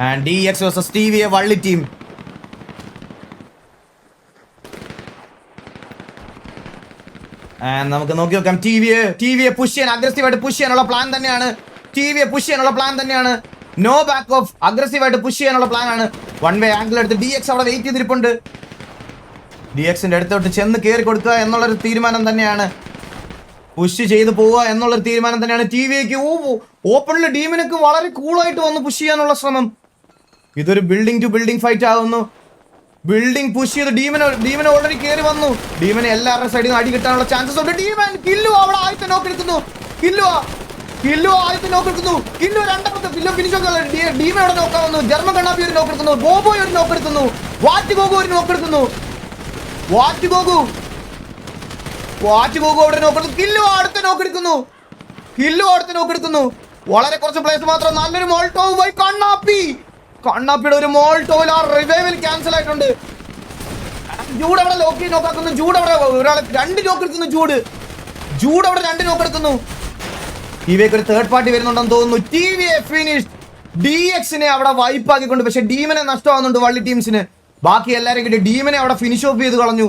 ആൻഡ് DX വേഴ്സസ് TVA വള്ളി ടീം. നമുക്ക് നോക്കാം. TVയെ പുഷ് ചെയ്യാൻ അഗ്രസീവായിട്ട് പുഷ് ചെയ്യാനുള്ള പ്ലാൻ തന്നെയാണ്. No back off. അഗ്രസീവായിട്ട് പുഷ് ചെയ്യാനുള്ള പ്ലാൻ ആണ്. 1 വേ ആംഗിൾ എടുത്ത് DX അവിടെ വെയിറ്റ് ചെയ്തിരിപ്പുണ്ട്. DXന്റെ അടുത്തോട്ട് ചെന്ന് കയറി കൊടുക്കുക എന്നുള്ളൊരു തീരുമാനം തന്നെയാണ്, പുഷ് ചെയ്ത് പോവുക എന്നുള്ളൊരു തീരുമാനം തന്നെയാണ് TVAക്ക്. ഓപ്പണില് ഡീമിനൊക്കെ വളരെ കൂളായിട്ട് വന്ന് പുഷ് ചെയ്യാനുള്ള ശ്രമം. ഇതൊരു ബിൽഡിംഗ് ടു ബിൽഡിംഗ് ഫൈറ്റ് ആവുന്നു. ബിൽഡിംഗ് പുഷ് ചെയ്ത് ഡീമൻ ഓൾറെഡി കയറി വന്നു. ഡീമന് എല്ലാവരുടെ സൈഡിൽ നിന്ന് അടി കിട്ടാനുള്ള ചാൻസസ് ഉണ്ട്. ഡീമൻ കില്ലു അവിടെ ആദ്യത്തെ നോക്കെടുക്കുന്നു. കില്ലു ആദ്യത്തെ നോക്കെടുക്കുന്നു. കില്ലു രണ്ടാമത്തെ ഫിനിഷ് ഒക്കെ ഡീമൻ അവിടെ നോക്കാവുന്നു. ജർമ്മൻ കണ്ണാപ്പി ഒരു നോക്കെടുക്കുന്നു. ബോബോയ് ഒരു നോക്കെടുക്കുന്നു. വാറ്റ് ഗോഗു ഒരു നോക്കെടുക്കുന്നു. വാറ്റ് ഗോഗു അവിടെ നോക്കുന്നു. കില്ലു അടുത്ത നോക്കെടുക്കുന്നു. വളരെ കുറച്ച് പ്ലേസ് മാത്രം. നല്ലൊരു മോൾട്ടോവ് പോയി കണ്ണാപ്പിയുടെ ഒരു മോൾട്ടോവിൽ ആ റിവൈവൽ ക്യാൻസൽ ആയിട്ടുണ്ട്. ജൂഡ് അവിടെ നോക്കാക്കുന്നു. ജൂഡ് അവിടെ ഒരാളെ 2 നോക്കെടുക്കുന്നു. ജൂഡ് അവിടെ 2 നോക്കെടുക്കുന്നു. TVAക്ക് ഒരു തേർഡ് പാർട്ടി വരുന്നുണ്ടെന്ന് തോന്നുന്നു. TVA finish. DXനെ അവിടെ വൈപ്പ് ആക്കിക്കൊണ്ട്, പക്ഷെ ഡീമനെ നഷ്ടമാകുന്നുണ്ട് വള്ളി ടീംസിന്. ബാക്കി എല്ലാവരും കിട്ടി. ഡീമനെ അവിടെ ഫിനിഷ് ഓഫ് ചെയ്ത് കളഞ്ഞു.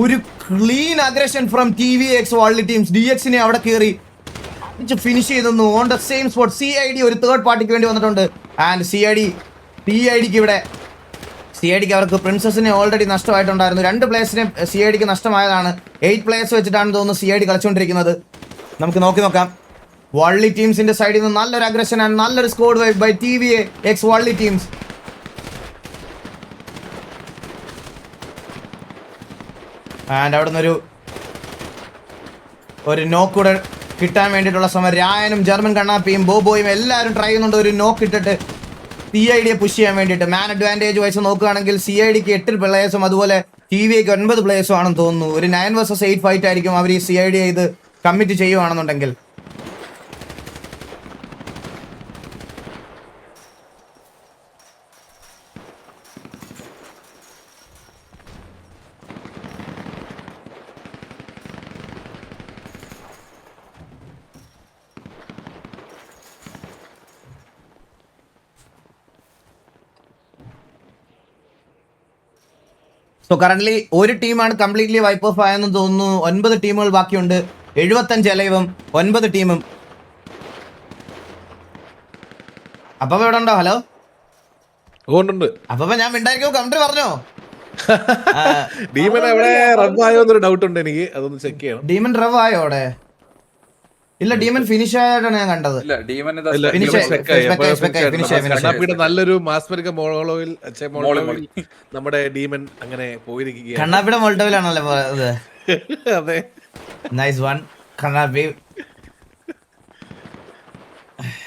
ഒരു ക്ലീൻ അഗ്രഷൻ ഫ്രം TVX വള്ളി ടീംസ്. DXനെ അവിടെ കയറി ഫിനിഷ് ചെയ്തു on the same spot. CID ഒരു തേർഡ് പാർട്ടിക്ക് വേണ്ടി വന്നിട്ടുണ്ട്. ആൻഡ് TIDക്ക് ഇവിടെ അവർക്ക് പ്രിൻസസിനെ ഓൾറെഡി നഷ്ടമായിട്ടുണ്ടായിരുന്നു. 2 പ്ലേയേഴ്സിനെ CIDക്ക് നഷ്ടമായതാണ്. 8 പ്ലേയേഴ്സ് വെച്ചിട്ടാണ് തോന്നുന്നു CID കളിച്ചുകൊണ്ടിരിക്കുന്നത്. നമുക്ക് നോക്കാം. വള്ളി ടീംസിന്റെ സൈഡിൽ നിന്ന് നല്ലൊരു അഗ്രഷൻ ആൻഡ് നല്ലൊരു സ്കോഡ് വൈപ്പ് ബൈ TVAX വള്ളി ടീംസ്. ആൻഡ് അവിടെ നിന്നൊരു നോക്ക് കൂടെ കിട്ടാൻ വേണ്ടിയിട്ടുള്ള സമയം. രായനും ജർമ്മൻ കണ്ണാപ്പിയും ബോബോയും എല്ലാവരും ട്രൈ ചെയ്യുന്നുണ്ട് ഒരു നോക്ക് ഇട്ടിട്ട് CIDയെ പുഷ് ചെയ്യാൻ വേണ്ടിയിട്ട്. മാൻ അഡ്വാൻറ്റേജ് വൈസ് നോക്കുകയാണെങ്കിൽ CIDക്ക് 8 പ്ലേയേഴ്സും അതുപോലെ TVAക്ക് 9 പ്ലേയേഴ്സും ആണെന്ന് തോന്നുന്നു. ഒരു 9 vs 8 ഫൈറ്റ് ആയിരിക്കും അവർ ഈ CID ഇത് കമ്മിറ്റ് ചെയ്യുവാണെന്നുണ്ടെങ്കിൽ. സോ കറന്റ് ഒരു ടീമാണ് കംപ്ലീറ്റ്ലി വൈപ്പ് ഓഫ് ആയെന്ന് തോന്നുന്നു. 9 ടീമുകൾ ബാക്കിയുണ്ട്. 75 അലൈവും 9 ടീമും. അപ്പൊ ഇവിടെ ഉണ്ടോ? ഹലോ അപ്പൊ ഞാൻ മിണ്ടായിരിക്കും. കമന്റ് പറഞ്ഞോ? ഡീമൻ അവിടെ റവ് ആയോ എന്നൊരു ഡൗട്ട് ഉണ്ട് എനിക്ക്. അതൊന്ന് ചെക്ക് ചെയ്യണം. ഡീമൻ റവ് ആയോ അവിടെ? ഇല്ല, ഡീമൻ ഫിനിഷ് ആയിട്ടാണ് ഞാൻ കണ്ടത്. നല്ലൊരു മാസ്മരിക മോളോയിൽ നമ്മുടെ ഡീമൻ അങ്ങനെ പോയിരിക്കുകയാണ്. കണ്ണാപ്പിയുടെ മോൾട്ടോവിലാണല്ലേ പോയത്? അതെ, നൈസ് വൺ കണ്ണാപ്പി.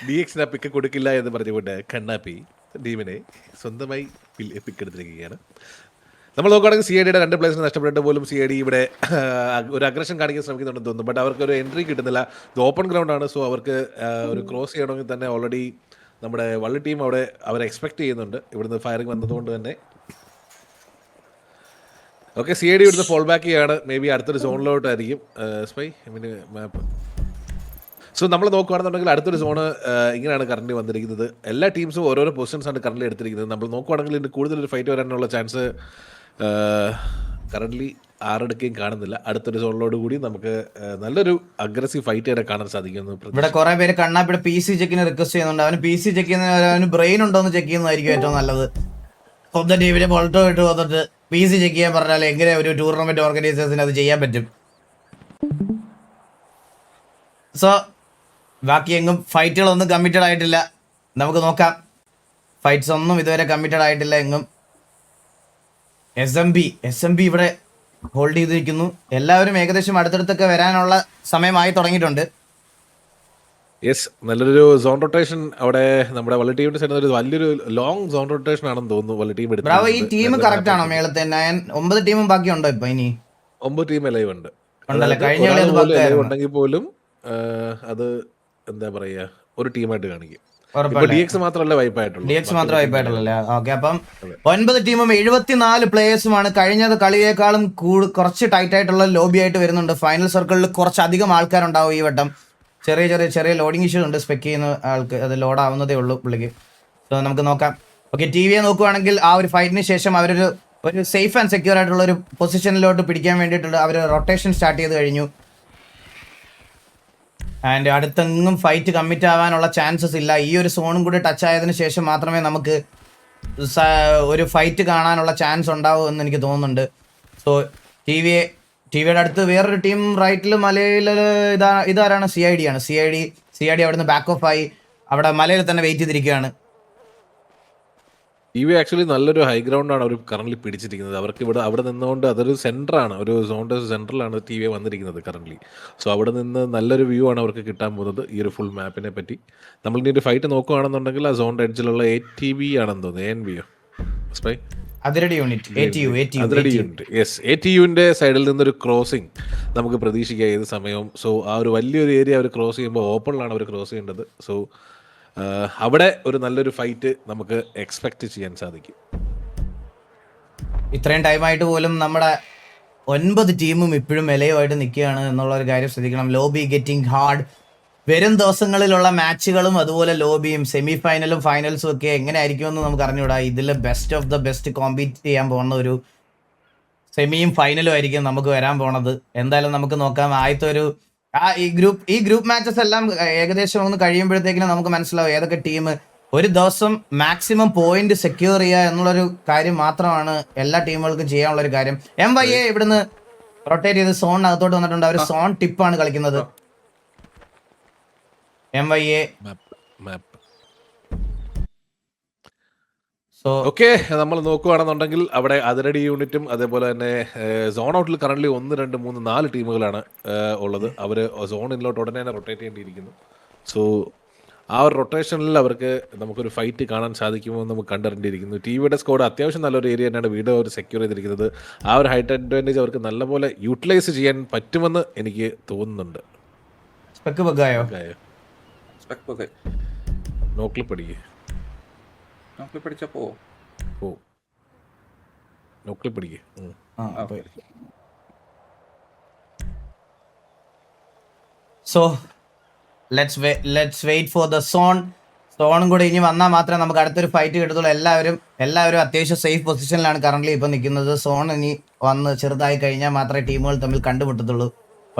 DXനെ പിക്ക് കൊടുക്കില്ല എന്ന് പറഞ്ഞുകൊണ്ട് കണ്ണാപ്പി ഡീമനെ സ്വന്തമായി പിക്ക് എടുത്തിരിക്കുകയാണ്. നമ്മൾ നോക്കുകയാണെങ്കിൽ CIDയുടെ 2 പ്ലേയേഴ്സിനെ നഷ്ടപ്പെട്ടിട്ട് പോലും CID ഇവിടെ ഒരു അഗ്രഷൻ കാണിക്കാൻ ശ്രമിക്കുന്നുണ്ടെന്ന് തോന്നുന്നു. ബട്ട് അവർക്ക് ഒരു എൻട്രി കിട്ടുന്നില്ല. ഇത് ഓപ്പൺ ഗ്രൗണ്ട് ആണ്. സോ അവർക്ക് ഒരു ക്രോസ് ചെയ്യണമെങ്കിൽ തന്നെ ഓൾറെഡി നമ്മുടെ വള്ളി ടീം അവിടെ അവരെ എക്സ്പെക്ട് ചെയ്യുന്നുണ്ട്. ഇവിടുന്ന് ഫയറിംഗ് വന്നതുകൊണ്ട് തന്നെ ഓക്കെ CID ഇവിടുന്ന് ഫോൾ ബാക്ക് ചെയ്യാണ്. മേ ബി അടുത്തൊരു സോണിലോട്ടായിരിക്കും സ്പൈ മാപ്പ്. സോ നമ്മൾ നോക്കുകയാണെന്നുണ്ടെങ്കിൽ അടുത്തൊരു സോണ് ഇങ്ങനെയാണ് കറന്റ് വന്നിരിക്കുന്നത്. എല്ലാ ടീംസും ഓരോരോ പൊസിഷൻസ് ആണ് കറന്റ് എടുത്തിരിക്കുന്നത്. നമ്മൾ നോക്കുകയാണെങ്കിൽ ഇതിന് കൂടുതലൊരു ഫൈറ്റ് വരാനുള്ള ചാൻസ് കറന്റ്ലി ആരെടുക്കുകയും കാണുന്നില്ല. അടുത്തൊരു സോണിലോട് കൂടി നമുക്ക് നല്ലൊരു അഗ്രസീവ് ഫൈറ്റ് തന്നെ കാണാൻ സാധിക്കുന്നു. ഇവിടെ കുറെ പേര് കണ്ണാപ്പിയുടെ PC ചെക്കിന് റിക്വസ്റ്റ് ചെയ്യുന്നുണ്ട്. അവന് PC ചെക്ക് ചെയ്യുന്ന അവന് ബ്രെയിൻ ഉണ്ടോ എന്ന് ചെക്ക് ചെയ്യുന്നതായിരിക്കും ഏറ്റവും നല്ലത്. സ്വന്തം ടീമിനെ ബോൾട്ടോ ഇട്ട് വന്നിട്ട് PC ചെക്ക് ചെയ്യാൻ പറഞ്ഞാൽ എങ്ങനെ ഒരു ടൂർണമെന്റ് ഓർഗനൈസേഴ്സിന് അത് ചെയ്യാൻ പറ്റും? സോ ബാക്കി എങ്ങും ഫൈറ്റുകളൊന്നും കമ്മിറ്റഡ് ആയിട്ടില്ല. നമുക്ക് നോക്കാം. ഫൈറ്റ്സ് ഒന്നും ഇതുവരെ കമ്മിറ്റഡ് ആയിട്ടില്ല എങ്ങും. SMB ഇവിടെ ഹോൾഡ് ചെയ്തിരിക്കുന്നു. എല്ലാവരും ഏകദേശം അടുത്തടുത്തൊക്കെ വരാനുള്ള സമയമായി തുടങ്ങിയിട്ടുണ്ട്. യെസ്, നല്ലൊരു സോൺ റൊട്ടേഷൻ അവിടെ നമ്മുടെ വള്ളി ടീമിന്റെ സൈഡിൽ ഒരു വലിയൊരു ലോങ് സോൺ റൊട്ടേഷൻ ആണെന്ന് തോന്നുന്നു വള്ളി ടീം എടുത്തത്. ബ്രാവോ, ഈ ടീം കറക്റ്റ് ആണോ? മേളത്തെ 9 ടീമും ബാക്കിയുണ്ടോ ഇപ്പൊ? ഇനി 9 ടീം ലൈവ് ഉണ്ട്. കഴിഞ്ഞ ഉണ്ടെങ്കിൽ പോലും അത് എന്താ പറയാ ഒരു ടീമായിട്ട് കാണിക്കും. DX മാത്രമല്ല വൈപ്പായിട്ടുള്ളൂ. ഓക്കെ, അപ്പം 9 ടീമും 74 പ്ലേയേഴ്സുമാണ്. കഴിഞ്ഞ കളിയേക്കാളും കുറച്ച് ടൈറ്റ് ആയിട്ടുള്ള ലോബി ആയിട്ട് വരുന്നുണ്ട്. ഫൈനൽ സർക്കിളിൽ കുറച്ചധികം ആൾക്കാരുണ്ടാവും ഈ വട്ടം. ചെറിയ ലോഡിങ് ഇഷ്യൂസ് ഉണ്ട്. സ്പെക്ക് ചെയ്യുന്ന ആൾക്ക് അത് ലോഡ് ആവുന്നതേ ഉള്ളൂ പുള്ളിക്ക്. സോ നമുക്ക് നോക്കാം. ഓക്കെ, TVA നോക്കുകയാണെങ്കിൽ ആ ഒരു ഫൈറ്റിന് ശേഷം അവരൊരു സേഫ് ആൻഡ് സെക്യൂർ ആയിട്ടുള്ള ഒരു പൊസിഷനിലോട്ട് പിടിക്കാൻ വേണ്ടിയിട്ടുള്ള അവർ റൊട്ടേഷൻ സ്റ്റാർട്ട് ചെയ്ത് കഴിഞ്ഞു. ആൻഡ് അടുത്തെങ്ങും ഫൈറ്റ് കമ്മിറ്റ് ആവാനുള്ള ചാൻസസ് ഇല്ല. ഈ ഒരു സോണും കൂടി ടച്ച് ആയതിനു ശേഷം മാത്രമേ നമുക്ക് ഒരു ഫൈറ്റ് കാണാനുള്ള ചാൻസ് ഉണ്ടാവൂ എന്ന് എനിക്ക് തോന്നുന്നുണ്ട്. സോ ടിവിയുടെ അടുത്ത് വേറൊരു ടീം റൈറ്റിൽ മലയിൽ ഇതാരാണ് CID ആണ്. CID അവിടുന്ന് ബാക്ക് ഓഫ് ആയി അവിടെ മലയിൽ തന്നെ വെയിറ്റ് ചെയ്തിരിക്കുകയാണ്. ടി വി ആക്ച്വലി നല്ലൊരു ഹൈ ഗ്രൗണ്ട് ആണ് അവർ കറന്റ് പിടിച്ചിരിക്കുന്നത്. അവർക്ക് അവിടെ നിന്നുകൊണ്ട് അതൊരു സെന്ററാണ്, ഒരു സോണിന്റെ സെന്ററിലാണ് ടി വി വന്നിരിക്കുന്നത് കറന്റ്. സോ അവിടെ നിന്ന് നല്ലൊരു വ്യൂ ആണ് അവർക്ക് കിട്ടാൻ പോകുന്നത് ഈ ഒരു ഫുൾ മാപ്പിനെ പറ്റി. നമ്മൾ ഇനി ഒരു ഫൈറ്റ് നോക്കുകയാണെന്നുണ്ടെങ്കിൽ ആ സോണിന്റെ എഡ്ജിലുള്ള ATV ആണെന്ന് തോന്നുന്നു, ANVയോ Athiradi unit Athiradi unit. Yes, ATUവിന്റെ സൈഡിൽ നിന്നൊരു ക്രോസിംഗ് നമുക്ക് പ്രതീക്ഷിക്കാം ഏത് സമയവും. സോ ആ ഒരു വലിയൊരു ഏരിയ അവർ ക്രോസ് ചെയ്യുമ്പോൾ ഓപ്പണിലാണ് അവർ ക്രോസ് ചെയ്യേണ്ടത്. സോ അവിടെ ഒരു നല്ലൊരു ഫൈറ്റ് നമുക്ക് എക്സ്പെക്ട് ചെയ്യാൻ സാധിക്കും. ഇത്രയും ടൈമായിട്ട് പോലും നമ്മുടെ 9 ടീമും ഇപ്പോഴും വിലയുമായിട്ട് നിൽക്കുകയാണ് എന്നുള്ള ഒരു കാര്യം ശ്രദ്ധിക്കണം. Lobby getting hard. വരും ദിവസങ്ങളിലുള്ള മാച്ചുകളും അതുപോലെ ലോബിയും സെമി ഫൈനലും ഫൈനൽസും ഒക്കെ എങ്ങനെ ആയിരിക്കുമെന്ന് നമുക്ക് അറിഞ്ഞുകൂടാ. ഇതിൽ best of the best compete ചെയ്യാൻ പോകുന്ന ഒരു സെമിയും ഫൈനലും ആയിരിക്കും നമുക്ക് വരാൻ പോണത്. എന്തായാലും നമുക്ക് നോക്കാം. ആദ്യത്തെ ഒരു ഈ ഗ്രൂപ്പ് മാച്ചസ് എല്ലാം ഏകദേശം ഒന്ന് കഴിയുമ്പോഴത്തേക്കിനും നമുക്ക് മനസ്സിലാവും ഏതൊക്കെ ടീം ഒരു ദിവസം മാക്സിമം പോയിന്റ് സെക്യൂർ ചെയ്യുക എന്നുള്ളൊരു കാര്യം മാത്രമാണ് എല്ലാ ടീമുകൾക്കും ചെയ്യാനുള്ള ഒരു കാര്യം. MYA ഇവിടുന്ന് റൊട്ടേറ്റ് ചെയ്ത് സോണിനകത്തോട്ട് വന്നിട്ടുണ്ട്. അവർ സോൺ ടിപ്പാണ് കളിക്കുന്നത്. MYA സോ ഓക്കെ, നമ്മൾ നോക്കുകയാണെന്നുണ്ടെങ്കിൽ അവിടെ അതിരടി യൂണിറ്റും അതേപോലെ തന്നെ സോൺ ഔട്ടിൽ കറന്റ് 1, 2, 3, 4 ടീമുകളാണ് ഉള്ളത്. അവർ സോണിലോട്ട് ഉടനെ തന്നെ റൊട്ടേറ്റ് ചെയ്യേണ്ടിയിരിക്കുന്നു. സോ ആ ഒരു റൊട്ടേഷനിൽ അവർക്ക് നമുക്കൊരു ഫൈറ്റ് കാണാൻ സാധിക്കുമോ എന്ന് നമുക്ക് കണ്ടറിഞ്ഞിരിക്കുന്നു. ടിവിയുടെ സ്കോഡ് അത്യാവശ്യം നല്ലൊരു ഏരിയ തന്നെയാണ് വീട് അവർ സെക്യൂർ ചെയ്തിരിക്കുന്നത്. ആ ഒരു ഹൈറ്റ് അഡ്വാൻറ്റേജ് അവർക്ക് നല്ലപോലെ യൂട്ടിലൈസ് ചെയ്യാൻ പറ്റുമെന്ന് എനിക്ക് തോന്നുന്നുണ്ട്. സ്പെക്ക് ബഗ്ഗായോ? നോക്കിൽ പഠിക്കേ പഠിച്ചപ്പോ നോക്കിൽ പഠിക്കേ. So let's wait for the സോണും കൂടെ ഇനി വന്നാൽ മാത്രമേ നമുക്ക് അടുത്തൊരു ഫൈറ്റ് കിട്ടത്തുള്ളൂ. എല്ലാവരും അത്യാവശ്യം സേഫ് പൊസിഷനിലാണ് കറന്റ് ഇപ്പോൾ നിൽക്കുന്നത്. സോൺ ഇനി വന്ന് ചെറുതായി കഴിഞ്ഞാൽ മാത്രമേ ടീമുകൾ തമ്മിൽ കണ്ടുമുട്ടത്തുള്ളൂ.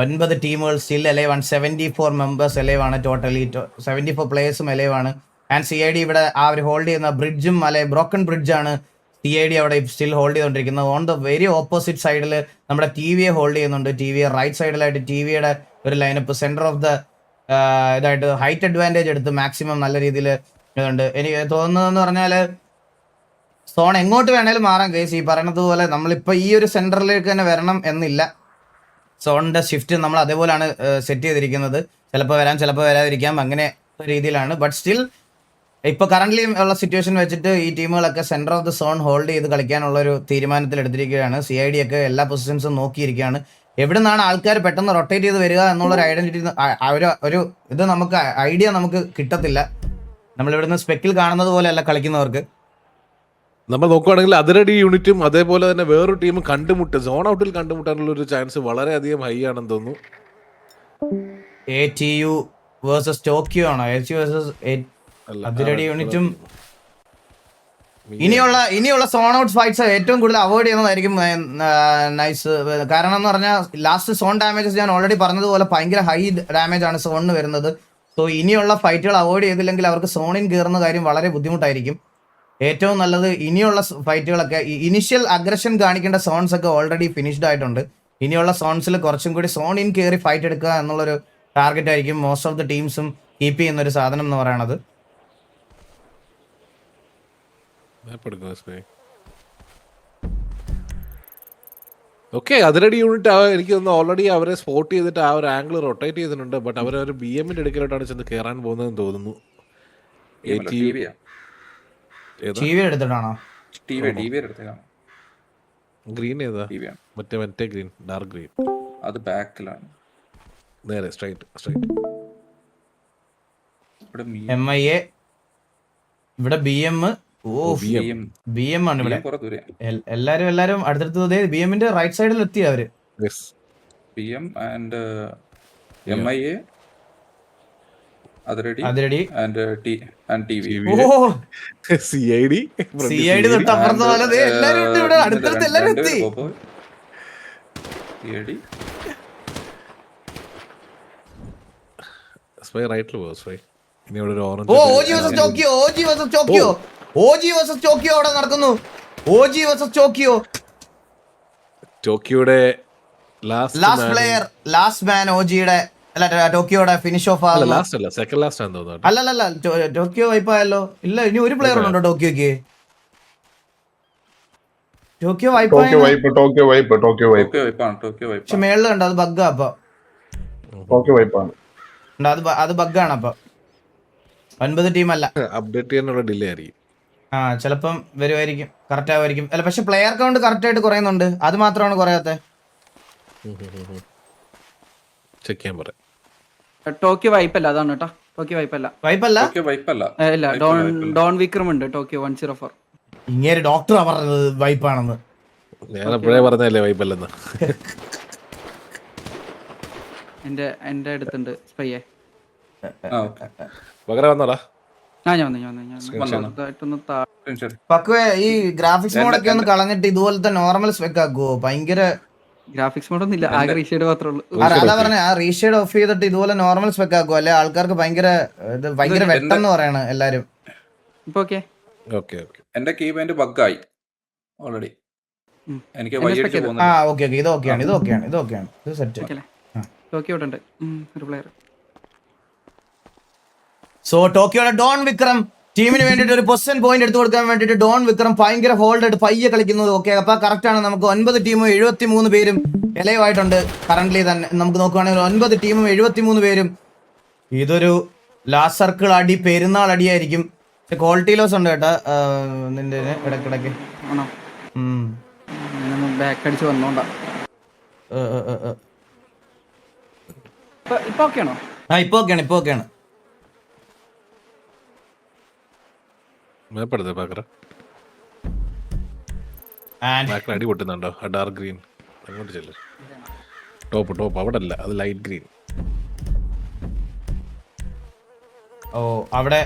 9 ടീമുകൾ സ്റ്റിൽ എലൈവ് ആണ്. 74 മെമ്പേഴ്സ് എലൈവ് ആണ്. ടോട്ടലി 74 പ്ലേയേഴ്സും എലൈവ് ആണ്. ആൻഡ് CID ഇവിടെ അവർ ഹോൾഡ് ചെയ്യുന്ന ബ്രിഡ്ജും ബ്രോക്കൺ ബ്രിഡ്ജാണ് CID അവിടെ സ്റ്റിൽ ഹോൾഡ് ചെയ്തുകൊണ്ടിരിക്കുന്നത്. ഓൺ ദ വെരി ഓപ്പോസിറ്റ് സൈഡിൽ നമ്മുടെ TVയെ ഹോൾഡ് ചെയ്യുന്നുണ്ട്. TVയെ റൈറ്റ് സൈഡിലായിട്ട് TVയുടെ ഒരു ലൈനപ്പ് സെന്റർ ഓഫ് ദ ഇതായിട്ട് ഹൈറ്റ് അഡ്വാൻറ്റേജ് എടുത്ത് മാക്സിമം നല്ല രീതിയിൽ ഇതുണ്ട്. എനിക്ക് തോന്നുന്നതെന്ന് പറഞ്ഞാൽ സോൺ എങ്ങോട്ട് വേണേലും മാറാം കേസ്. ഈ പറയുന്നത് പോലെ നമ്മളിപ്പോൾ ഈ ഒരു സെന്ററിലേക്ക് തന്നെ വരണം എന്നില്ല. സോണിന്റെ ഷിഫ്റ്റ് നമ്മൾ അതേപോലെയാണ് സെറ്റ് ചെയ്തിരിക്കുന്നത്. ചിലപ്പോൾ വരാം, ചിലപ്പോൾ വരാതിരിക്കാം, അങ്ങനെ രീതിയിലാണ്. ബട്ട് സ്റ്റിൽ ഇപ്പോൾ കറന്റ്ലി ഉള്ള സിറ്റുവേഷൻ വെച്ചിട്ട് ഈ ടീമുകളൊക്കെ centre of the zone hold ചെയ്ത് കളിക്കാനുള്ള ഒരു തീരുമാനത്തിൽ എടുത്തിരിക്കുകയാണ്. CID ഒക്കെ എല്ലാ പൊസിഷൻസും നോക്കിയിരിക്കുകയാണ്. എവിടെ നിന്നാണ് ആൾക്കാർ പെട്ടെന്ന് റൊട്ടേറ്റ് ചെയ്ത് വരിക എന്നുള്ളൊരു ഐഡന്റിറ്റി ഒരു ഇത് നമുക്ക് ഐഡിയ നമുക്ക് കിട്ടത്തില്ല. നമ്മളിവിടുന്ന് സ്പെക്കിൽ കാണുന്നത് പോലെയല്ല കളിക്കുന്നവർക്ക്. നമ്മൾ നോക്കുകയാണെങ്കിൽ അതിരടി യൂണിറ്റും അതേപോലെ തന്നെ വേറൊരു ടീമും സോൺ ഔട്ടിൽ കണ്ടുമുട്ടാനുള്ള ഒരു ചാൻസ് വളരെയധികം ഹൈ ആണെന്ന് തോന്നുന്നു. ATU വേഴ്സസ് ടോക്കിയോ ആണോ? ATU വേഴ്സസ് അതിരടി യൂണിറ്റും ഇനിയുള്ള സോൺ ഔട്ട് ഫൈറ്റ്സ് ഏറ്റവും കൂടുതൽ അവോയ്ഡ് ചെയ്യുന്നതായിരിക്കും നൈസ്. കാരണം എന്ന് പറഞ്ഞാൽ ലാസ്റ്റ് സോൺ ഡാമേജസ് ഞാൻ ഓൾറെഡി പറഞ്ഞതുപോലെ ഭയങ്കര ഹൈ ഡാമേജ് ആണ് സോണിന് വരുന്നത്. സോ ഇനിയുള്ള ഫൈറ്റുകൾ അവോയ്ഡ് ചെയ്തില്ലെങ്കിൽ അവർക്ക് സോണിൽ കയറുന്ന കാര്യം വളരെ ബുദ്ധിമുട്ടായിരിക്കും. ഏറ്റവും നല്ലത് ഇനിയുള്ള ഫൈറ്റുകളൊക്കെ ഇനിഷ്യൽ അഗ്രഷൻ കാണിക്കേണ്ട സോൺസ് ഒക്കെ ഓൾറെഡി ഫിനിഷ്ഡ് ആയിട്ടുണ്ട്. ഇനിയുള്ള സോൺസിൽ കുറച്ചും കൂടി സോൺ ഇൻ കയറി ഫൈറ്റ് എടുക്കുക എന്നുള്ളൊരു ടാർഗറ്റ് ആയിരിക്കും മോസ്റ്റ് ഓഫ് ദി ടീംസും കീപ്പ് ചെയ്യുന്ന ഒരു സാധനം എന്ന് പറയുന്നത്. ഓക്കെ, അതിരടി യൂണിറ്റ് എനിക്ക് തോന്നുന്നു ഓൾറെഡി അവരെ സ്പോട്ട് ചെയ്തിട്ട് ആ ഒരു ആംഗിൾ റൊട്ടേറ്റ് ചെയ്തിട്ടുണ്ട്. ബട്ട് അവർ ഒരു BMന്റെ അടുക്കലോട്ടാണ് ചെന്ന് കയറാൻ പോകുന്നതെന്ന് തോന്നുന്നു. എടുത്തിട്ടാണോ? ഗ്രീൻ ഏതാ? മറ്റേ ഗ്രീൻ, ഡാർക്ക് ഗ്രീൻ. അത് ബാക്കിലാണ്. നേരെ സ്ട്രൈറ്റ്. MIA ഇവിടെ BM. BM ആണ് ഇവിടെ. എല്ലാരും അടുത്തടുത്ത് BMന്റെ റൈറ്റ് സൈഡിൽ എത്തി അവര്. BM and MIA Athiradi and TV. CID തൊട്ട് അപ്പുറത്തെ പോലെ എല്ലാരും ഉണ്ട് ഇവിടെ. അടുത്തടുത്ത് എല്ലാരും എത്തി. OG വേഴ്സസ് ടോക്കിയോ അവിടെ നടക്കുന്നു. OG versus Tokyo. ടോക്കിയോയുടെ ലാസ്റ്റ് പ്ലെയർ ലാസ്റ്റ് മാൻ ഓജിയുടെ അല്ല ടോക്കിയോയുടെ ഫിനിഷ് ഓഫ് അല്ല ആകുന്ന ലാസ്റ്റ് അല്ല സെക്കൻഡ് ലാസ്റ്റ് ആണെന്ന് തോന്നുന്നു. അല്ലല്ല ടോക്കിയോ വൈപ്പായല്ലോ. ഇല്ല ഇനി ഒരു പ്ലെയർ ഉണ്ടോ ടോക്കിയോക്ക്? ടോക്കിയോ വൈപ്പായ Tokyo wipe Tokyo wipe Tokyo wipe Tokyo വൈപ്പാണ്, ടോക്കിയോ പക്ഷെ വൈപ്പാണ്. മേളിൽ കണ്ടോ അത് ബഗ്ഗാ. അപ്പൊ ടോക്കിയോ വൈപ്പാണ്. അത് ബഗ്ഗാണ്. അപ്പൊ 9 ടീമല്ല. അപ്ഡേറ്റ് ചെയ്യാനുള്ള ഡിലേ ആയിരിക്കും. ആ ചിലപ്പം വരുമായിരിക്കും, കറക്റ്റ് ആവുമായിരിക്കും. അല്ല പക്ഷെ പ്ലെയർ കൗണ്ട് കറക്റ്റ് ആയിട്ട് കുറയുന്നുണ്ട്. അത് മാത്രമാണ് കുറയാത്ത. ചെക്ക് ചെയ്യാൻ പറയാം. ടോക്കിയോ വൈപ്പല്ല, അതാണ് കേട്ടോ. ടോക്കിയോ വൈപ്പല്ല. വൈപ്പല്ല ടോക്കിയോ വൈപ്പല്ല. ഇല്ല, ഡോൺ വിക്രം ഉണ്ട് ടോക്കിയോ 104. ഇങ്ങനെ ഡോക്ടറാ പറഞ്ഞത് വൈപ്പാണെന്ന്. ഞാൻ അപ്പോഴേ പറഞ്ഞല്ലേ വൈപ്പല്ലെന്ന്. എന്റെ അടുത്തുണ്ട് സ്പൈയെ. പകരം വന്നോടാ. ഞാൻ ചെറുതായിട്ടൊന്ന് പക്വേ ഈ ഗ്രാഫിക്സ് മോഡൊക്കെ ഒന്ന് കളഞ്ഞിട്ട് ഇതുപോലത്തെ നോർമൽ സ്പെക്ക് ആക്കുവോ? ഭയങ്കര ഗ്രാഫിക്സ് മോഡൊന്നും ഇല്ല, ആകെ റീഷെയ്ഡ് മാത്രമേ ഉള്ളൂ. അതാ പറഞ്ഞ ആ റീഷെയ്ഡ് ഓഫ് ചെയ്തിട്ട് ഇതുപോലെ നോർമൽ സ്പെക്ക് ആക്കുവോ? അല്ലെ ആൾക്കാർക്ക് ഭയങ്കര വെട്ടെന്ന് പറയണ എല്ലാരും. ഇപ്പൊ ഓക്കെ. Okay okay. എന്റെ കീബോർഡ് ബഗ്ഗായി ഓൾറെഡി. എനിക്ക് എന്റെ വൈകിട്ട് spec ആ ഓക്കെ ഓക്കെ ഇത് സെറ്റ്. ടോക്കിയോ ഇവിടെ ഉണ്ട് ഒരു പ്ലെയർ. സോ ടോക്കിയോയുടെ ഡോൺ വിക്രം ടീമിന് വേണ്ടിയിട്ട് ഒരു പൊസിഷൻ പോയിന്റ് എടുത്തു കൊടുക്കാൻ വേണ്ടിയിട്ട് ഡോൺ വിക്രം ഭയങ്കര ഹോൾഡ് ആയിട്ട് പയ്യെ കളിക്കുന്നത്. ഓക്കെ അപ്പൊ കറക്റ്റ് ആണ്. നമുക്ക് 9 ടീമും 73 പേരും എലൈവായിട്ടുണ്ട് കറന്റ് തന്നെ. നമുക്ക് നോക്കുവാണെങ്കിൽ 9 ടീമും 73 പേരും. ഇതൊരു ലാസ്റ്റ് സർക്കിൾ അടി, പെരുന്നാൾ അടിയായിരിക്കും. ക്വാളിറ്റി ലോസ് ഉണ്ട് കേട്ടാ നിന്റെ ഇടക്കിടക്ക്. ആണോ? ബാക്ക് അടിച്ച് വന്നോണ്ടാ. ഇപ്പൊ ഓക്കെ ആണോ? ആ ഇപ്പൊ ഓക്കെയാണ്. മേപ്പെടുത്തേ പാക്കറ അടി പൊട്ടുന്നുണ്ടോ? ആ ഡാർക്ക് ഗ്രീൻ അങ്ങോട്ട് ചെല്ലു. ടോപ്പ് അവിടെ അല്ല, അത് ലൈറ്റ് ഗ്രീൻ. ഓ അവിടെ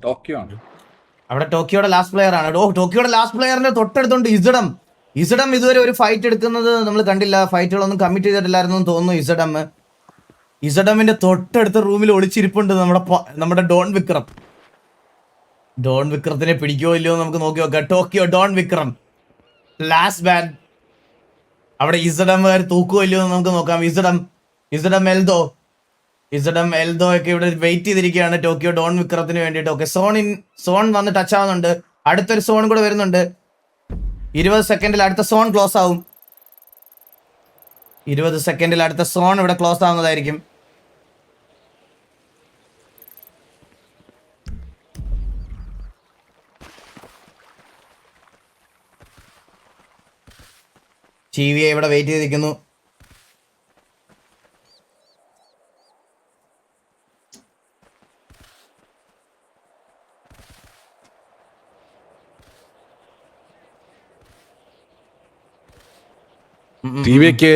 ടോക്കിയോ ആണ്. അവിടെ ടോക്കിയോയുടെ ലാസ്റ്റ് പ്ലെയർ ആണ്. ടോക്കിയോയുടെ ലാസ്റ്റ് പ്ലെയറിന്റെ തൊട്ടടുത്തുണ്ട് ഇസഡം ഇതുവരെ ഒരു ഫൈറ്റ് എടുക്കുന്നത് നമ്മൾ കണ്ടില്ല. ഫൈറ്റുകളൊന്നും കമ്മിറ്റ് ചെയ്തിട്ടില്ലായിരുന്നു എന്ന് തോന്നുന്നു. ഇസഡമിന്റെ തൊട്ടടുത്ത റൂമിൽ ഒളിച്ചിരിപ്പുണ്ട് നമ്മുടെ ഡോൺ വിക്രത്തിനെ പിടിക്കോ ഇല്ലയോ നമുക്ക് നോക്കി നോക്കാം. Tokyo don Vikram last ban. അവിടെ ഇസഡംകാർ തൂക്കോ ഇല്ലയോ എന്ന് നമുക്ക് നോക്കാം. ഇസഡം എൽദോ ഒക്കെ ഇവിടെ വെയിറ്റ് ചെയ്തിരിക്കുകയാണ് ടോക്കിയോ ഡോൺ വിക്രത്തിന് വേണ്ടിയിട്ട്. ഓക്കെ സോൺ വന്ന് ടച്ച് ആവുന്നുണ്ട്. അടുത്തൊരു സോൺ കൂടെ വരുന്നുണ്ട്. 20 സെക്കൻഡിൽ അടുത്ത സോൺ ക്ലോസ് ആവും. 20 സെക്കൻഡിൽ അടുത്ത സോൺ ഇവിടെ ക്ലോസ് ആവുന്നതായിരിക്കും. ടിവിയെ ഇവിടെ വെയിറ്റ് ചെയ്തിരിക്കുന്നു. ടിവിക്ക്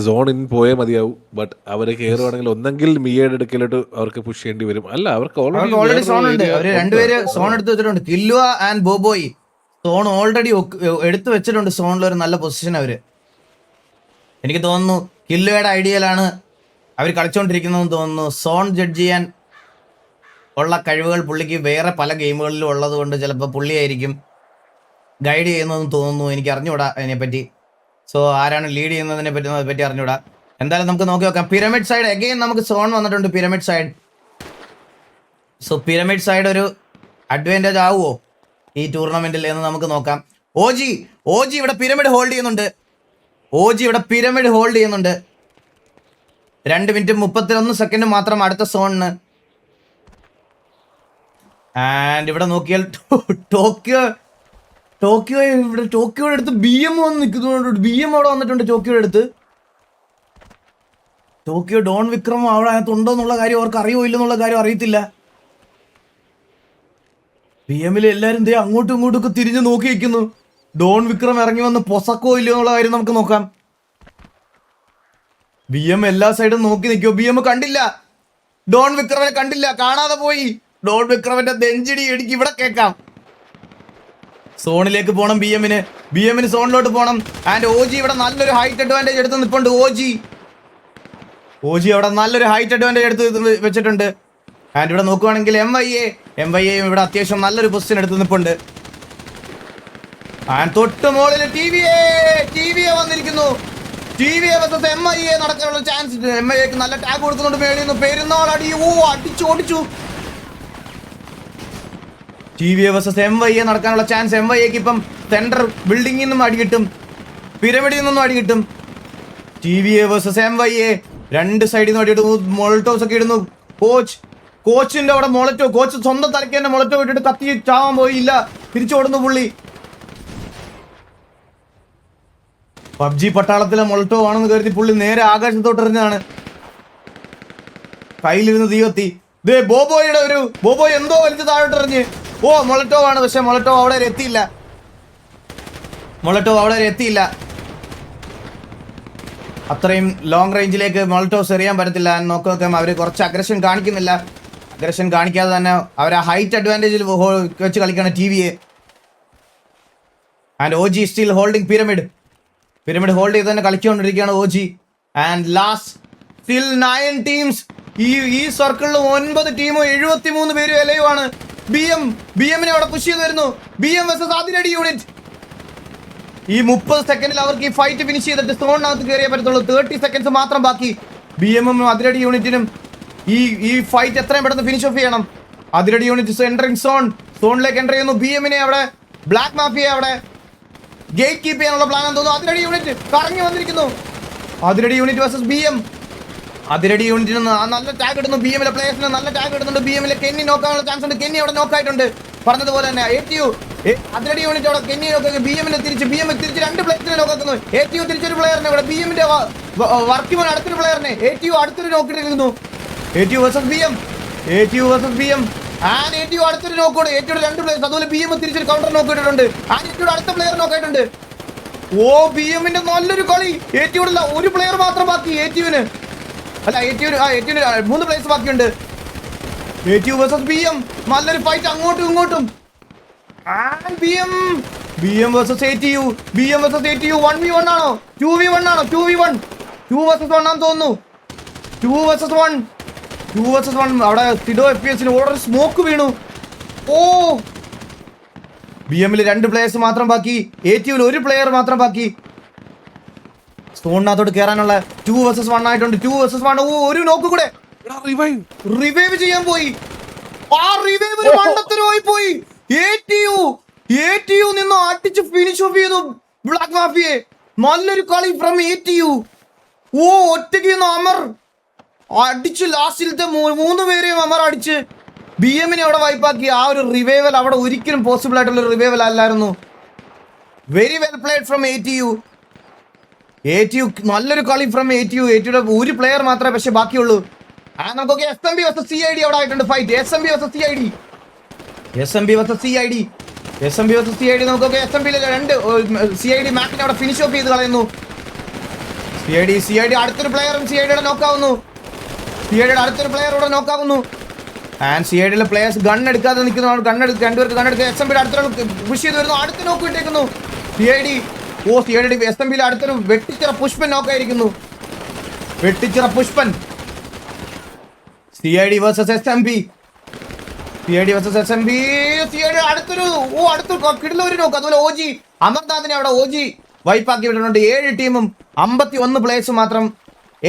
സോണിൻ പോയേ മതിയാവും. ബട്ട് അവര് കയറുവാണെങ്കിൽ ഒന്നെങ്കിൽ മിയയുടെ അടുക്കലോട്ട് അവർക്ക് പുഷ് ചെയ്യേണ്ടി വരും. അല്ല അവർക്ക് ഓൾറെഡി സോൺ ഉണ്ട്. അവര് രണ്ടുപേര് സോൺ എടുത്ത് വെച്ചിട്ടുണ്ട്. കില്ലുവ ആൻഡ് ബോബോയ് സോൺ ഓൾറെഡി എടുത്തു വെച്ചിട്ടുണ്ട്. സോണിൽ ഒരു നല്ല പൊസിഷൻ അവര്. എനിക്ക് തോന്നുന്നു കില്ലുവയുടെ ഐഡിയയിലാണ് അവർ കളിച്ചോണ്ടിരിക്കുന്നതെന്ന് തോന്നുന്നു. സോൺ ജഡ്ജ് ചെയ്യാൻ ഉള്ള കഴിവുകൾ പുള്ളിക്ക് വേറെ പല ഗെയിമുകളിലും ഉള്ളത് കൊണ്ട് ചിലപ്പോൾ പുള്ളിയായിരിക്കും ഗൈഡ് ചെയ്യുന്നതെന്ന് തോന്നുന്നു. എനിക്ക് അറിഞ്ഞുകൂടാ അതിനെപ്പറ്റി. സോ ആരാണ് ലീഡ് ചെയ്യുന്നതിനെ പറ്റി അറിഞ്ഞൂടാ. എന്തായാലും നമുക്ക് നോക്കി നോക്കാം. പിരമിഡ് സൈഡ് അഗെയിൻ നമുക്ക് സോൺ വന്നിട്ടുണ്ട്. Pyramid side. So pyramid side ഒരു അഡ്വാൻറ്റേജ് ആവുമോ ഈ ടൂർണമെന്റിൽ എന്ന് നമുക്ക് നോക്കാം. ഓജി ഇവിടെ പിരമിഡ് ഹോൾഡ് ചെയ്യുന്നുണ്ട്. 2 മിനിറ്റ് 31 സെക്കൻഡ് മാത്രം അടുത്ത സോണിന്. ആൻഡ് ഇവിടെ നോക്കിയാൽ ടോക്കിയോയുടെ അടുത്ത് BM വന്ന് നിൽക്കുന്നുണ്ട്. BM അവിടെ വന്നിട്ടുണ്ട് ടോക്കിയോയുടെ അടുത്ത്. ടോക്കിയോ ഡോൺ വിക്രം അവിടെ അകത്തുണ്ടോ എന്നുള്ള കാര്യം അവർക്ക് അറിയോ ഇല്ലെന്നുള്ള കാര്യം അറിയത്തില്ല. BM-ൽ എല്ലാവരും അങ്ങോട്ടും ഇങ്ങോട്ടും ഒക്കെ തിരിഞ്ഞ് നോക്കി നിൽക്കുന്നു. ഡോൺ വിക്രം ഇറങ്ങി വന്ന് പൊസക്കോ ഇല്ലയോ എന്നുള്ള കാര്യം നമുക്ക് നോക്കാം. BM എല്ലാ സൈഡും നോക്കി നിൽക്കുമോ? BM കണ്ടില്ല, ഡോൺ വിക്രമിനെ കണ്ടില്ല, കാണാതെ പോയി. ഡോൺ വിക്രമിന്റെ നെഞ്ചിടി എനിക്ക് ഇവിടെ കേൾക്കാം. സോണിലേക്ക് പോകണം BM-ന് സോണിലോട്ട് പോകണം. ആൻഡ് ഓജി ഇവിടെ നല്ലൊരു ഹൈറ്റ് അഡ്വാൻറ്റേജ് എടുത്ത് നിൽപ്പുണ്ട്. ഓജി അവിടെ നല്ലൊരു ഹൈറ്റ് അഡ്വാൻറ്റേജ് എടുത്ത് വെച്ചിട്ടുണ്ട്. ആൻഡ് ഇവിടെ നോക്കുവാണെങ്കിൽ MIA ഇവിടെ അത്യാവശ്യം നല്ലൊരു പൊസിഷൻ എടുത്ത് നിൽപ്പുണ്ട്. തൊട്ട് മുകളിൽ ടി.വി.എ വന്നിരിക്കുന്നു. ടി.വി.എ versus MIA നടക്കാനുള്ള ചാൻസ്. MIAക്ക് നല്ല ടാഗ് കൊടുക്കുന്നുണ്ട്. മേളിൽ നിന്ന് പെരുന്നാൾ അടി. അടിച്ചു ഓടിച്ചു. ടി.വി.എ versus MIA നടക്കാനുള്ള ചാൻസ്. MIAക്ക് ഇപ്പം സെന്റർ ബിൽഡിംഗിൽ നിന്നും അടി കിട്ടും, പിരമിഡിൽ നിന്നും അടി കിട്ടും. ടി.വി.എ versus MIA രണ്ട് സൈഡിൽ നിന്ന് അടി കിട്ടും. മൊളറ്റോസ് ഒക്കെ ഇടുന്നു. കോച്ചിന്റെ അവിടെ മൊളറ്റോ, കോച്ച് സ്വന്തം തലയ്ക്ക് തന്നെ മൊളറ്റോ ഇട്ടിട്ട് കത്തി ചാവാൻ പോയില്ല, തിരിച്ചോടുന്നു പുള്ളി. പബ്ജി പട്ടാളത്തിലെ മൊളറ്റോ ആണെന്ന് കരുതി പുള്ളി നേരെ ആകാശത്തോട്ടെറിഞ്ഞാണ്. കയ്യിലിരുന്ന് തീവത്തി. ബോബോയ് എന്തോ വലിച്ച് താഴോട്ടെറിഞ്ഞ്. മൊളറ്റോ ആണ്. പക്ഷെ മൊളറ്റോ അവിടെ എത്തിയില്ല. അത്രയും ലോങ് റേഞ്ചിലേക്ക് മൊളറ്റോസ് എറിയാൻ പറ്റത്തില്ല. നോക്കാം, അവർ കുറച്ച് അഗ്രഷൻ കാണിക്കുന്നില്ല. അഗ്രഷൻ കാണിക്കാതെ തന്നെ അവർ ആ ഹൈറ്റ് അഡ്വാൻറ്റേജിൽ വെച്ച് കളിക്കുകയാണ് TVA. And OG still holding pyramid hold ചെയ്ത് തന്നെ കളിച്ചുകൊണ്ടിരിക്കുകയാണ് OG. And last still 9 teams. ഈ സർക്കിളിൽ 9 ടീമും 73 പേരും എലയുമാണ്. BM അവിടെ പുഷ് ചെയ്ത് വരുന്നു. BM versus അതിരടി യൂണിറ്റ്. ഈ 30 സെക്കൻഡിൽ അവർക്ക് ഈ ഫൈറ്റ് ഫിനിഷ് ചെയ്തിട്ട് സോണിനകത്ത് കയറിയേ പറ്റത്തുള്ളൂ. 30 സെക്കൻഡ്സ് മാത്രം ബാക്കി. BM-ഉം അതിരടി യൂണിറ്റിനും ഈ ഫൈറ്റ് എത്രയും പെട്ടെന്ന് ഫിനിഷ് ഓഫ് ചെയ്യണം. അതിരടി യൂണിറ്റ് എൻട്രിങ് സോണിലേക്ക് എൻ്റർ ചെയ്യുന്നു. BM-നെ അവിടെ ബ്ലാക്ക് മാഫിയെ അവിടെ ഗേറ്റ് കീപ്പ് ചെയ്യാനുള്ള പ്ലാൻ തോന്നുന്നു. അതിരടി യൂണിറ്റ് കറങ്ങി വന്നിരിക്കുന്നു. Athiradi unit versus BM. Athiradi യൂണിറ്റിന് നല്ല ടാഗ് ഇടുന്നു. BM-ലെ പ്ലേയേഴ്സിന് നല്ല ടാഗ് ഇടുന്നുണ്ട്. BM-ലെ കെന്നി നോക്കാനുള്ള ചാൻസ് ഉണ്ട്. കെന്നി അവിടെ നോക്കായിട്ടുണ്ട്. പറഞ്ഞതുപോലെ തന്നെ ATU അതിരടി യൂണിറ്റ് അവിടെ കെന്നി നോക്കുക. BM-നെ തിരിച്ച് 2 പ്ലേയേഴ്സിനെ നോക്കുന്നു. ATU തിരിച്ചൊരു പ്ലെയറിനെ ഇവിടെ BM-ന്റെ വർക്കിമോൻ അടുത്തൊരു പ്ലെയറിനെ ATU അടുത്തൊരു നോക്കിയിരിക്കുന്നു. ATU versus BM. And ATU അടുത്തൊരു നോക്കോട്. ATU 2 players. അതുപോലെ BM തിരിച്ചൊരു കൗണ്ടർ നോക്കിയിട്ടുണ്ട്. ആൻഡ് ATU അടുത്ത പ്ലെയർ നോക്കിയിട്ടുണ്ട്. BM-ന്റെ നല്ലൊരു കളി. ATU ഒരു പ്ലെയർ മാത്രം ബാക്കി. ATU-ന് 3 പ്ലേയേഴ്സ് ബാക്കിയുണ്ട്. ATU versus BM. നല്ലൊരു ഫൈറ്റ് അങ്ങോട്ടും ഇങ്ങോട്ടും. BM versus ATU. 1v1 ആണോ 2v1 ആണോ? 2v1 2 versus 1 ആണെന്ന് തോന്നുന്നു. 2 versus 1 അവിടെ സിഡോ FPS-ന് ഓർഡർ സ്മോക്ക് വീണു. BM-ൽ 2 പ്ലേയേഴ്സ് മാത്രം ബാക്കി. ATU-ൽ 1 പ്ലെയർ മാത്രം ബാക്കി. സ്റ്റോണിനകത്തോട്ട് കയറാനുള്ള 2 versus 1 ആയിട്ടുണ്ട്. 2 versus 1. ഒരു നോക്ക് കൂടെ റിവൈവ് ചെയ്യാൻ പോയി. റിവൈവ് മണ്ടത്തരമായി പോയി. ATU നിന്ന് അടിച്ച് ഫിനിഷ് ഓഫ് ചെയ്തു ബ്ലാക്ക് മാഫിയെ. നല്ലൊരു കളി ഫ്രം ATU. ഒറ്റയ്ക്ക് അമർ അടിച്ച് ലാസ്റ്റിലത്തെ 3 പേരെയും അമർ അടിച്ച് BM-നെ അവിടെ വൈപ്പാക്കി. ആ ഒരു റിവൈവൽ അവിടെ ഒരിക്കലും പോസിബിൾ ആയിട്ടുള്ള റിവൈവൽ അല്ലായിരുന്നു. Very well played from ATU. നല്ലൊരു കളി ഫ്രം ATU-യുടെ 1 പ്ലെയർ മാത്രമേ പക്ഷെ ബാക്കിയുള്ളൂ. നമുക്ക് SMB versus CID അവിടെ ആയിട്ടുണ്ട് ഫൈറ്റ്. SMB versus CID. നമുക്കൊക്കെ SMB-ലെ 2 CID മാക്കിനെ അവിടെ ഫിനിഷ് ഓഫ് ചെയ്ത് കളയുന്നു. CID അടുത്തൊരു പ്ലെയറും CID-യുടെ നോക്കാവുന്നു. ആൻഡ് CID-ലെ പ്ലേയേഴ്സ് ഗൺ എടുക്കാതെ നിൽക്കുന്നു. രണ്ടുപേർക്ക് ഗണ്ണെടുക്കുക. SMB-യുടെ അടുത്തൊരു പുഷ് ചെയ്ത് വരുന്നു. അടുത്ത നോക്ക് ഇട്ടേക്കുന്നു CID. SMB-ലെ അടുത്തൊരു Vettichira Pushpan നോക്കായിരിക്കുന്നു. CID versus SMB. CID അടുത്തൊരു കിടിലൊരു നോക്ക്. അതുപോലെ OG അമർനാഥിനെ അവിടെ OG വൈപ്പാക്കി വിട്ടിട്ടുണ്ട്. 7 ടീമും 51 പ്ലേയേഴ്സ് മാത്രം.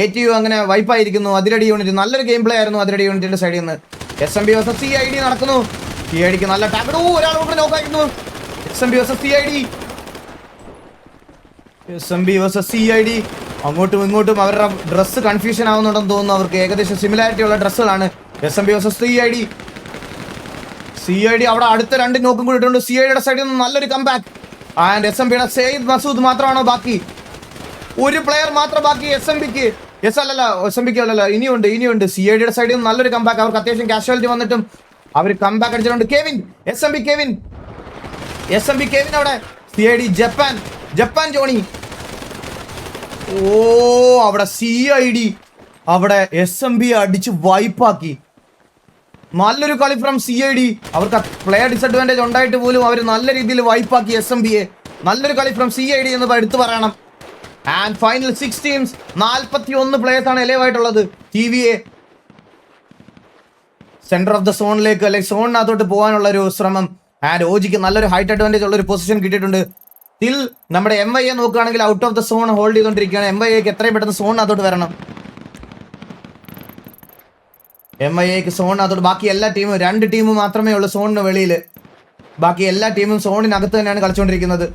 ATU അങ്ങനെ വൈപ്പായിരിക്കുന്നു. അതിരടി യൂണിറ്റ് നല്ലൊരു ഗെയിം പ്ലേ ആയിരുന്നു അതിരടി യൂണിറ്റിന്റെ സൈഡിൽ നിന്ന്. SMB versus CID നടക്കുന്നു. CID-ക്ക് നല്ല ടാഗ്. ഒരാൾ കൂടെ നോക്കായിരുന്നു. SMB versus CID. അങ്ങോട്ടും ഇങ്ങോട്ടും അവരുടെ ഡ്രസ്സ് കൺഫ്യൂഷൻ ആവുന്നുണ്ടെന്ന് തോന്നുന്നു. അവർക്ക് ഏകദേശം സിമിലാരിറ്റി ഉള്ള ഡ്രസ്സുകളാണ്. SMB versus CID അവിടെ അടുത്ത 2 നോക്കും കൂടി ഇട്ടുണ്ട്. CID-യുടെ സൈഡിൽ നിന്ന് നല്ലൊരു കംബാക്ക്. ആൻഡ് SMB-യുടെ സെയ്ദ് മസൂദ് മാത്രമാണോ ബാക്കി? 1 പ്ലെയർ മാത്രം ബാക്കി SMB-ക്ക്. SMB-ക്ക് അല്ലല്ല, ഇനിയുണ്ട്. CID-യുടെ സൈഡിൽ നിന്ന് നല്ലൊരു കംബാക്ക്. അവർക്ക് അത്യാവശ്യം കാഷ്വാലിറ്റി വന്നിട്ടും അവർ കംബാക്ക് അടിച്ചിട്ടുണ്ട്. SMB കെവിൻ അവിടെ. CID Japan Johnny. അവിടെ CID അവിടെ SMB അടിച്ച് വൈപ്പാക്കി. നല്ലൊരു കളി ഫ്രം CID. അവർക്ക് പ്ലെയർ ഡിസഡ്വാൻറ്റേജ് ഉണ്ടായിട്ട് പോലും അവർ നല്ല രീതിയിൽ വൈപ്പാക്കി SMB-യെ. നല്ലൊരു കളി ഫ്രം CID എന്ന് എടുത്തു പറയണം. ആൻഡ് ഫൈനൽ 6 ടീംസ് 41 പ്ലേയേഴ്സ് ആണ് എലവായിട്ടുള്ളത്. TVA സെന്റർ ഓഫ് ദ സോണിലേക്ക് അല്ലെങ്കിൽ സോണിനകത്തോട്ട് പോകാനുള്ള ഒരു ശ്രമം. ആൻഡ് OG-ക്ക് നല്ലൊരു ഹൈറ്റ് അഡ്വാൻറ്റേജ് ഉള്ള ഒരു പൊസിഷൻ കിട്ടിയിട്ടുണ്ട്. സ്റ്റിൽ നമ്മുടെ MYA നോക്കുകയാണെങ്കിൽ out of the zone hold ചെയ്തുകൊണ്ടിരിക്കുകയാണ്. MYAക്ക് എത്രയും പെട്ടെന്ന് സോണിനകത്തോട്ട് വരണം. MYAക്ക് സോണിനകത്തോട്ട്. ബാക്കി എല്ലാ ടീമും 2 ടീം മാത്രമേ ഉള്ളൂ സോണിന് വെളിയിൽ. ബാക്കി എല്ലാ ടീമും സോണിനകത്ത് തന്നെയാണ് കളിച്ചുകൊണ്ടിരിക്കുന്നത്.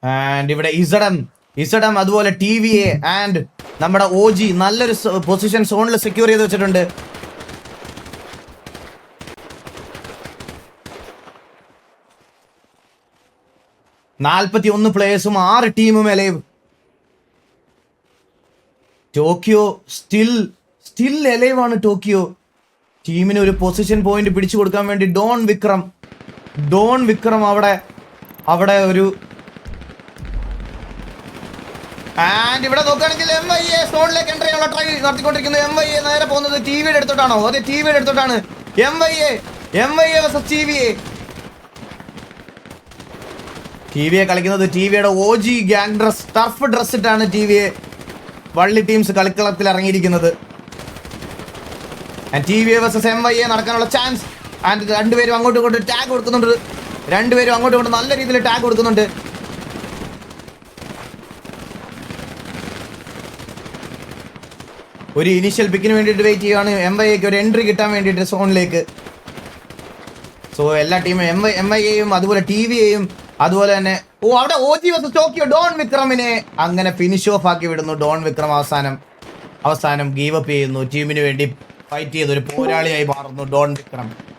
ആൻഡ് ഇവിടെ ഇസഡം അതുപോലെ TVA ആൻഡ് നമ്മുടെ OG നല്ലൊരു പൊസിഷൻ സോണിൽ സെക്യൂർ ചെയ്ത് വെച്ചിട്ടുണ്ട്. +41 പ്ലേയേഴ്സും 6 ടീമും എലൈവ്. ടോക്കിയോ സ്റ്റിൽ എലൈവ് ആണ്. ടോക്കിയോ ടീമിന് ഒരു പൊസിഷൻ പോയിന്റ് പിടിച്ചു കൊടുക്കാൻ വേണ്ടി ഡോൺ വിക്രം അവിടെ ഒരു. ആൻഡ് ഇവിടെ നോക്കുകയാണെങ്കിൽ MYA സോണിലേക്ക് എൻ്റർ ചെയ്യാനുള്ള ട്രൈ നടത്തിക്കൊണ്ടിരിക്കുന്നു. MYA നേരെ പോകുന്നത് TVയുടെ അടുത്തോട്ടാണോ? അതെ, TVയുടെ അടുത്തോട്ടാണ്. MYA versus TVA കളിക്കുന്നത്. TVയുടെ OG gang dress turf dress ഇട്ടാണ് TVA വള്ളി ടീംസ് കളിക്കളത്തിൽ ഇറങ്ങിയിരിക്കുന്നത്. ആൻഡ് TVA versus MYA നടക്കാനുള്ള ചാൻസ്. ആൻഡ് രണ്ടുപേരും അങ്ങോട്ടും ഇങ്ങോട്ടും ടാഗ് കൊടുക്കുന്നുണ്ട്. നല്ല രീതിയിൽ ടാഗ് കൊടുക്കുന്നുണ്ട്. ഒരു ഇനീഷ്യൽ പിക്കിന് വേണ്ടിയിട്ട് വെയിറ്റ് ചെയ്യുകയാണ്. MYAക്ക് ഒരു എൻട്രി കിട്ടാൻ വേണ്ടിയിട്ട് സോണിലേക്ക്. സോ എല്ലാ ടീമും MYAയും അതുപോലെ TVയെയും അതുപോലെ തന്നെ അവിടെ OG versus ടോക്കിയോ ഡോൺ വിക്രമിനെ അങ്ങനെ ഫിനിഷ് ഓഫ് ആക്കി വിടുന്നു. ഡോൺ വിക്രം അവസാനം ഗീവ് അപ്പ് ചെയ്യുന്നു. ടീമിന് വേണ്ടി ഫൈറ്റ് ചെയ്ത് ഒരു പോരാളിയായി മാറുന്നു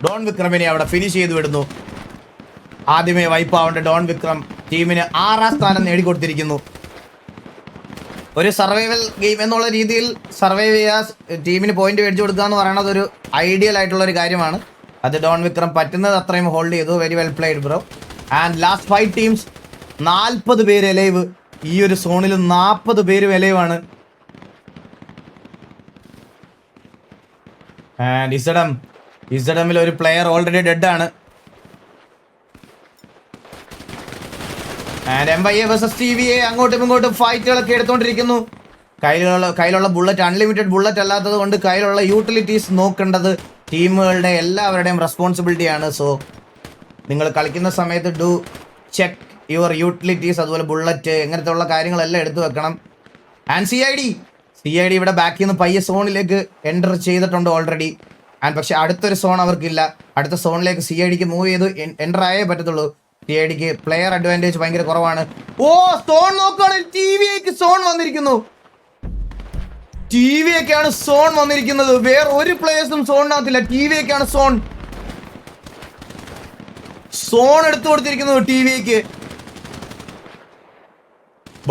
ഡോൺ വിക്രമിനെ അവിടെ ഫിനിഷ് ചെയ്ത് വിടുന്നു. ആദ്യമേ വൈപ്പ് ആവേണ്ട ഡോൺ വിക്രം ടീമിന് 6ാം സ്ഥാനം നേടിക്കൊടുത്തിരിക്കുന്നു. ഒരു സർവൈവൽ ഗെയിം എന്നുള്ള രീതിയിൽ സർവൈവ് ചെയ്യുക, ടീമിന് പോയിന്റ് മേടിച്ചു കൊടുക്കുക എന്ന് പറയുന്നത് ഒരു ഐഡിയൽ ആയിട്ടുള്ള ഒരു കാര്യമാണ്. അത് ഡോൺ വിക്രം പറ്റുന്നത് അത്രയും ഹോൾഡ് ചെയ്തു. Very well played bro. And last 5 teams 40 പേര് എലൈവ്. ഈ ഒരു സോണിൽ 40 പേരും എലൈവാണ്. ആൻഡ് ഇസഡമിൽ ഒരു പ്ലെയർ ഓൾറെഡി ഡെഡ് ആണ്. ആൻഡ് MYA versus TVA അങ്ങോട്ടും ഇങ്ങോട്ടും ഫൈറ്റുകളൊക്കെ എടുത്തുകൊണ്ടിരിക്കുന്നു. കയ്യിലുള്ള ബുള്ളറ്റ് അൺലിമിറ്റഡ് ബുള്ളറ്റ് അല്ലാത്തത് കൊണ്ട് കയ്യിലുള്ള യൂട്ടിലിറ്റീസ് നോക്കേണ്ടത് ടീമുകളുടെ എല്ലാവരുടെയും റെസ്പോൺസിബിലിറ്റിയാണ്. സോ നിങ്ങൾ കളിക്കുന്ന സമയത്ത് ഡു ചെക്ക് യുവർ യൂട്ടിലിറ്റീസ്, അതുപോലെ ബുള്ളറ്റ് ഇങ്ങനത്തെ ഉള്ള കാര്യങ്ങളെല്ലാം എടുത്തു വെക്കണം. ആൻഡ് CID ഇവിടെ ബാക്കിൽ നിന്ന് പയ്യെ സോണിലേക്ക് എൻ്റർ ചെയ്തിട്ടുണ്ട് ഓൾറെഡി. ആൻഡ് പക്ഷെ അടുത്തൊരു സോൺ അവർക്കില്ല. അടുത്ത സോണിലേക്ക് CIDക്ക് മൂവ് ചെയ്ത് എൻ്റർ ആയേ പറ്റത്തുള്ളൂ. CIDക്ക് പ്ലെയർ അഡ്വാൻറ്റേജ് ഭയങ്കര കുറവാണ്. സോൺ നോക്കുകയാണെങ്കിൽ TVയ്ക്ക് സോൺ വന്നിരിക്കുന്നു. TVയ്ക്കാണ് സോൺ വന്നിരിക്കുന്നത്. വേറെ ഒരു പ്ലേയേഴ്സും സോണിനകത്തില്ല. TVയ്ക്കാണ് സോൺ എടുത്തു കൊടുത്തിരിക്കുന്നു. TVയ്ക്ക്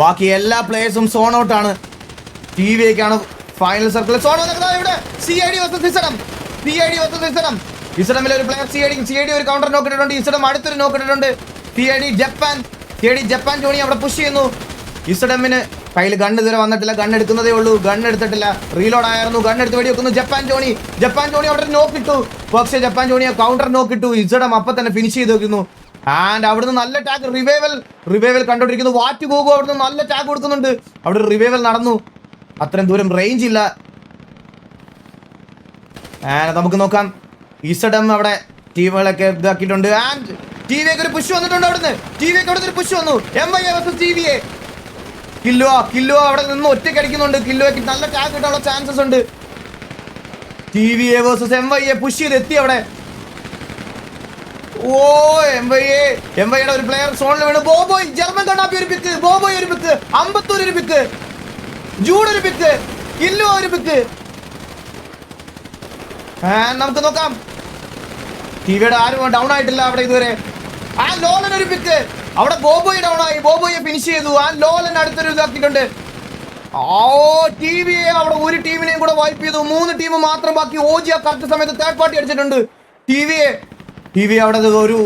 ബാക്കി എല്ലാ പ്ലേയേഴ്സും സോൺ ഔട്ടാണ്. TVയ്ക്കാണ് ഫൈനൽ സർക്കിൾ സോൺ വന്നിരിക്കുന്നത്. ഇവിടെ CID versus ഇസഡമിലെ ഒരു പ്ലെയർ CID ഒരു കൗണ്ടർ നോക്കിയിട്ടുണ്ട്. ഇസഡം അടുത്തൊരു നോക്കിയിട്ടുണ്ട്. CID ജപ്പാൻ ജോണി അവിടെ പുഷ് ചെയ്യുന്നു. ഇസഡമിന് കയ്യിൽ ഗണ്ണ് ഇതുവരെ വന്നിട്ടില്ല. ഗണ്ണെടുക്കുന്നതേ ഉള്ളൂ. ഗണ്ണെടുത്തിട്ടില്ല. റീലോഡ് ആയിരുന്നു. ഗണ്ണെടുത്ത് വെടി വെക്കുന്നു. ജപ്പാൻ ജോണി അവിടെ നോക്കിട്ടു. പക്ഷേ ജപ്പാൻ ജോണിയെ കൗണ്ടർ നോക്കിട്ടു. ഇസഡം അപ്പം തന്നെ ഫിനിഷ് ചെയ്ത് വെക്കുന്നു. ആൻഡ് അവിടുന്ന് നല്ല ടാഗ് റിവൈവൽ കണ്ടോണ്ടിരിക്കുന്നു. വാറ്റ് പോകും. അവിടുന്ന് നല്ല ടാഗ് കൊടുക്കുന്നുണ്ട്. അവിടെ റിവൈവൽ നടന്നു. അത്രയും ദൂരം റേഞ്ച് ഇല്ല. ആൻഡ് നമുക്ക് നോക്കാം. ഇസഡം അവിടെ ടീമുകളൊക്കെ ഇതാക്കിയിട്ടുണ്ട്. ആൻഡ് TVയ്ക്ക് ഒരു പുഷ് വന്നിട്ടുണ്ട്. അവിടുന്ന് ഒരു പുഷ് വന്നു. MYA versus TVA. കില്ലോ അവിടെ നിന്ന് ഒറ്റയ്ക്ക് അടിക്കുന്നുണ്ട്. കില്ലോയ്ക്ക് നല്ല ടാഗ് കിട്ടാനുള്ള ചാൻസസ് ഉണ്ട്. TVA versus MYA പുഷ് ചെയ്ത് എത്തി അവിടെ. MYAയുടെ ഒരു പ്ലെയർ സോണിൽ വീണ്. ബോബോയ് ജർമ്മൻ കണ്ണാപ്പി ഒരു പിക്ക്. അമ്പത്തൂർ ഒരു പിക്ക്. ജൂഡ് ഒരു പിക്ക്. കില്ലോ ഒരു പിക്ക്. നമുക്ക് നോക്കാം. TVയുടെ ആരും ഡൗൺ ആയിട്ടില്ല അവിടെ ഇതുവരെ. ലോലൻ ഒരു പിക്ക്. അവിടെ ബോബോയ് ഡൗൺ ആയി. ബോബോയെ ഫിനിഷ് ചെയ്തു. ലോലൻ അടുത്തൊരു ഇതാക്കിയിട്ടുണ്ട്. TVA അവിടെ ഒരു ടീമിനെയും കൂടെ വൈപ്പ് ചെയ്തു. 3 ടീം മാത്രം ബാക്കി. OG കറക്റ്റ് സമയത്ത് തേർഡ് പാർട്ടി അടിച്ചിട്ടുണ്ട്. TVA അവിടെ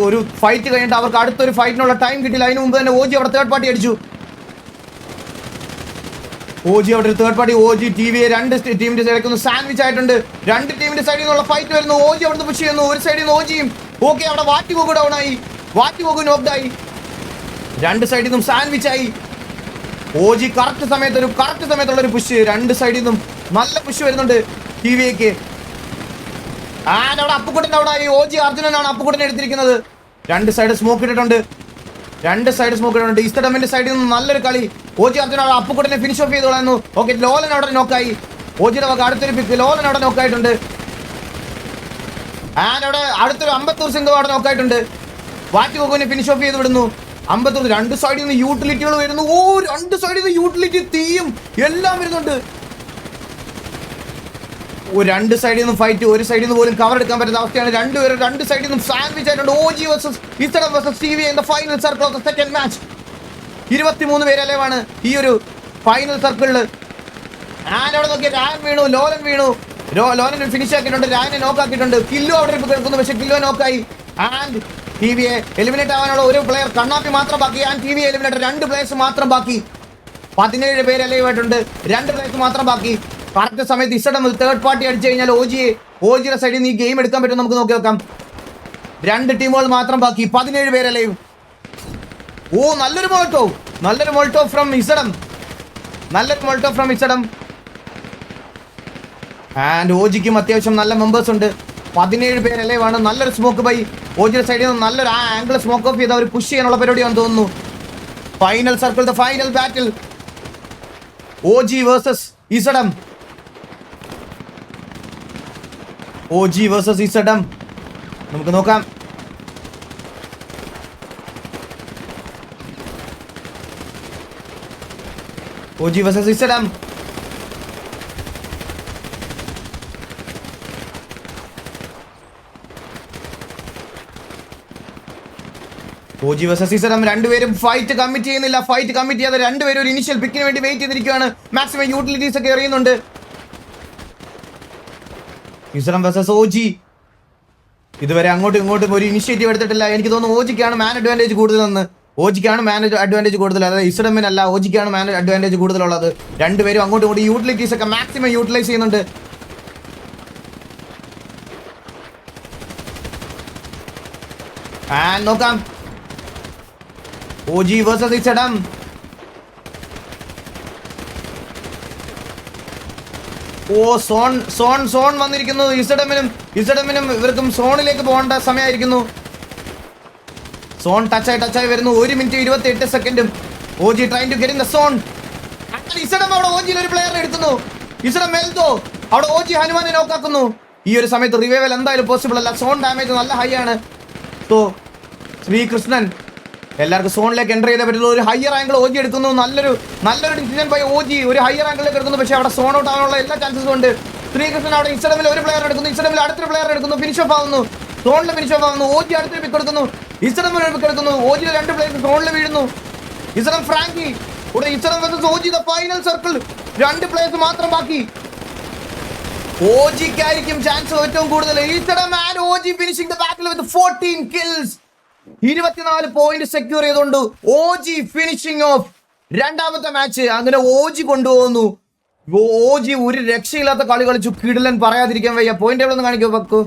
ഒരു ഫൈറ്റ് കഴിഞ്ഞിട്ട് അവർക്ക് അടുത്തൊരു ഫൈറ്റിനുള്ള ടൈം കിട്ടില്ല. അതിന് മുമ്പ് തന്നെ OG അവിടെ തേർഡ് പാർട്ടി അടിച്ചു. അവിടെ ഒരു തേർഡ് പാർട്ടി. TVA 2 ടീമിന്റെ സൈഡിൽ സാൻഡ്വിച്ച് ആയിട്ടുണ്ട്. 2 ടീമിന്റെ സൈഡിൽ നിന്നുള്ള ഫൈറ്റ് വരുന്നു. OG അവിടുന്ന് പുഷ് ചെയ്യുന്നു. ഒരു സൈഡിൽ നിന്ന് OGയും അവിടെ വാറ്റിപോക്ക് ഡൗൺ ആയി. വാറ്റിപോക്ക് നോക്ക്ഡായി. 2 സൈഡിൽ നിന്നും സാൻഡ്വിച്ച് ആയി. OG കറക്റ്റ് സമയത്തുള്ള ഒരു പുഷ്. 2 സൈഡിൽ നിന്നും നല്ല പുഷ് വരുന്നുണ്ട് TVയ്ക്ക്. അവിടെ അപ്പുക്കുട്ടൻ അവിടെ ഈ ഓജി അർജുനനാണ് അപ്പുക്കുട്ടനെ എടുത്തിരിക്കുന്നത്. രണ്ട് സൈഡ് സ്മോക്ക് ഇട്ടിട്ടുണ്ട്. ഇസ്റ്റഡമിന്റെ സൈഡിൽ നിന്ന് നല്ലൊരു കളി. ഓജി അർജുന അപ്പുക്കുട്ടനെ ഫിനിഷ് ഓഫ് ചെയ്ത് കളയുന്നു. ഓക്കെ, ലോലൻ അവിടെ നോക്കായി. ഓജിയുടെ വക അടുത്തൊരു പിക്ക്. ലോലൻ അവിടെ നോക്കായിട്ടുണ്ട്. ആൻഡ് അവിടെ അടുത്തൊരു അമ്പത്തൂർ സിംഗം അവിടെ നോക്കായിട്ടുണ്ട്. വാറ്റ് ഗോകുവിനെ ഫിനിഷ് ഓഫ് ചെയ്ത് വിടുന്നു. അമ്പത്തൂർ രണ്ട് സൈഡിൽ നിന്ന് യൂട്ടിലിറ്റികൾ വരുന്നു. രണ്ട് സൈഡിൽ നിന്ന് യൂട്ടിലിറ്റി തീയും എല്ലാം വരുന്നുണ്ട്. രണ്ട് സൈഡിൽ നിന്നും ഫൈറ്റ്, ഒരു സൈഡിൽ നിന്ന് പോലും കവർ എടുക്കാൻ പറ്റുന്ന അവസ്ഥയാണ്. രണ്ടുപേരും രണ്ട് സൈഡിൽ നിന്നും സാൻഡ്വിച്ച് ആയിട്ടുണ്ട്. OG വേഴ്സസ് ഇസ്റ്റഡം versus TV in the final circle of the second match. 23 പേരല്ലേവാണ് ഈ ഒരു ഫൈനൽ സർക്കിളിൽ. അവിടെ നോക്കിയ രായൻ വീണു, ലോലൻ വീണു. ലോലൻ ഫിനിഷ് ആക്കിയിട്ടുണ്ട്, രായനെ നോക്കാക്കിയിട്ടുണ്ട്. കില്ലോ അവിടെ കിടക്കുന്നു, പക്ഷെ കില്ലോ നോക്കായി. ആൻഡ് ടിവിയെ എലിമിനേറ്റ് ആവാനുള്ള ഒരു പ്ലെയർ കണ്ണാപ്പി മാത്രം ബാക്കി. ആൻഡ് ടിവി എലിമിനേറ്റ് 2 പ്ലേയേഴ്സ് മാത്രം ബാക്കി. 17 പേര് അലൈവായിട്ടുണ്ട്, 2 പ്ലേയേഴ്സ് മാത്രം ബാക്കി. കറക്റ്റ് സമയത്ത് ഇസ്റ്റഡം തേർഡ് പാർട്ടി അടിച്ചു കഴിഞ്ഞാൽ ഓജിയുടെ സൈഡിൽ നിന്ന് ഈ ഗെയിം എടുക്കാൻ പറ്റും. നമുക്ക് നോക്കി നോക്കാം. 2 ടീമുകൾ മാത്രം ബാക്കി, 17 പേര് അലൈവ്. നല്ലൊരു മോൾട്ടോ ഫ്രം ഇസ്റ്റഡം. ആൻഡ് ഓജിക്കും അത്യാവശ്യം നല്ല മെമ്പേഴ്സ് ഉണ്ട്. 17 പേര് അലൈവാണ്. നല്ലൊരു സ്മോക്ക് ബൈ ഓജിയുടെ സൈഡിൽ നിന്ന്. നല്ലൊരു ആംഗിൾ സ്മോക്ക് ഓഫ് ചെയ്ത് അവർ പുഷ് ചെയ്യാനുള്ള പരിപാടിയാണെന്ന് തോന്നുന്നു. Final circle, the final battle. OG versus ഇസ്റ്റഡം. നമുക്ക് നോക്കാം. OG വേഴ്സസ് ഇസ്റ്റഡം. രണ്ടുപേരും ഫൈറ്റ് കമ്മിറ്റ് ചെയ്യുന്നില്ല. ഫൈറ്റ് കമ്മിറ്റ് ചെയ്യാതെ രണ്ടുപേരും ഒരു ഇനിഷ്യൽ പിക്കിന് വേണ്ടി വെയിറ്റ് ചെയ്തിരിക്കുകയാണ്. മാക്സിമം യൂട്ടിലിറ്റീസ് ഒക്കെ എറിയുന്നുണ്ട്. ഇസ്ലാം വേഴ്സസ് OG. ഇതുവരെ അങ്ങോട്ടും ഇങ്ങോട്ടും ഒരു ഇനിഷ്യേറ്റീവ് എടുത്തിട്ടില്ല. എനിക്ക് തോന്നുന്നു ഓജിക്കാണ് മാൻ അഡ്വാൻറ്റേജ് കൂടുതലെന്ന്. അതായത് ഇസ്ലാമിനല്ല, ഓജിക്കാണ് മാൻ അഡ്വാൻറ്റേജ് കൂടുതലുള്ളത്. രണ്ടുപേരും അങ്ങോട്ടും ഇങ്ങോട്ടും യൂട്ടിലിറ്റീസ് ഒക്കെ മാക്സിമം യൂട്ടിലൈസ് ചെയ്യുന്നുണ്ട്. നോക്കാം. OG versus ഇസ്റ്റഡം. സോൺ വന്നിരിക്കുന്നു. ഇസ്റ്റഡമിനും ഇവർക്കും സോണിലേക്ക് പോകേണ്ട സമയമായിരിക്കുന്നു. സോൺ ടച്ചായി വരുന്നു. 1 മിനിറ്റ് 28 സെക്കൻഡും. OG trying to get in the zone. ഇസ്റ്റഡം അവിടെ OGയിൽ ഒരു പ്ലെയറിനെ എടുക്കുന്നു. ഇസ്റ്റഡം മെൽതോ അവിടെ OG ഹനുമാനെ നോക്കാക്കുന്നു. ഈ ഒരു സമയത്ത് റിവൈവൽ എന്തായാലും പോസിബിൾ അല്ല. സോൺ ഡാമേജ് നല്ല ഹൈ ആണ്. സോ ശ്രീകൃഷ്ണൻ എല്ലാവർക്കും സോണിലേക്ക് എൻ്റർ ചെയ്തേ പറ്റുള്ളൂ. ഒരു ഹയർ ആംഗിൾ OG എടുക്കുന്നു. നല്ലൊരു ഡിസിഷൻ ബൈ OG. ഒരു ഹയർ ആംഗിളിലേക്ക് എടുക്കുന്നു, പക്ഷേ അവിടെ സോൺ ഔട്ട് ആവാനുള്ള എല്ലാ ചാൻസസും ഉണ്ട്. ശ്രീകൃഷ്ണൻ അവിടെ ഇസ്റ്റഡമിൽ ഒരു പ്ലെയർ എടുക്കുന്നു. ഇസ്റ്റഡമിൽ അടുത്തൊരു പ്ലെയർ എടുക്കുന്നു. ഫിനിഷ് ഓഫ് ആവുന്നു. സോണിൽ ഫിനിഷ് ഓഫ് ആവുന്നു. OG അടുത്തൊരു പിക്ക് എടുക്കുന്നു. ഇസ്റ്റഡമിൽ ഒരു പിക്ക് എടുക്കുന്നു. OGയിലെ 2 പ്ലേയേഴ്സ് സോണിൽ വീഴുന്നു. ഇസ്റ്റഡം ഫ്രാങ്കി ഇവിടെ. ഇസ്റ്റഡം versus OG the final circle. 2 players മാത്രം ബാക്കി. OGക്കായിരിക്കും ചാൻസ് ഏറ്റവും കൂടുതൽ. ഇസ്റ്റഡം and OG finishing the battle with 14 kills. 24 point secure ചെയ്തുകൊണ്ട് OG ഫിനിഷിംഗ് ഓഫ് രണ്ടാമത്തെ മാച്ച്. അങ്ങനെ OG കൊണ്ടുപോകുന്നു. OG ഒരു രക്ഷയില്ലാത്ത കളി കളിച്ചു. കിടിലൻ പറയാതിരിക്കാൻ വയ്യ. പോയിന്റ് എവിടെ നിന്ന് കാണിക്കോ പക്കു?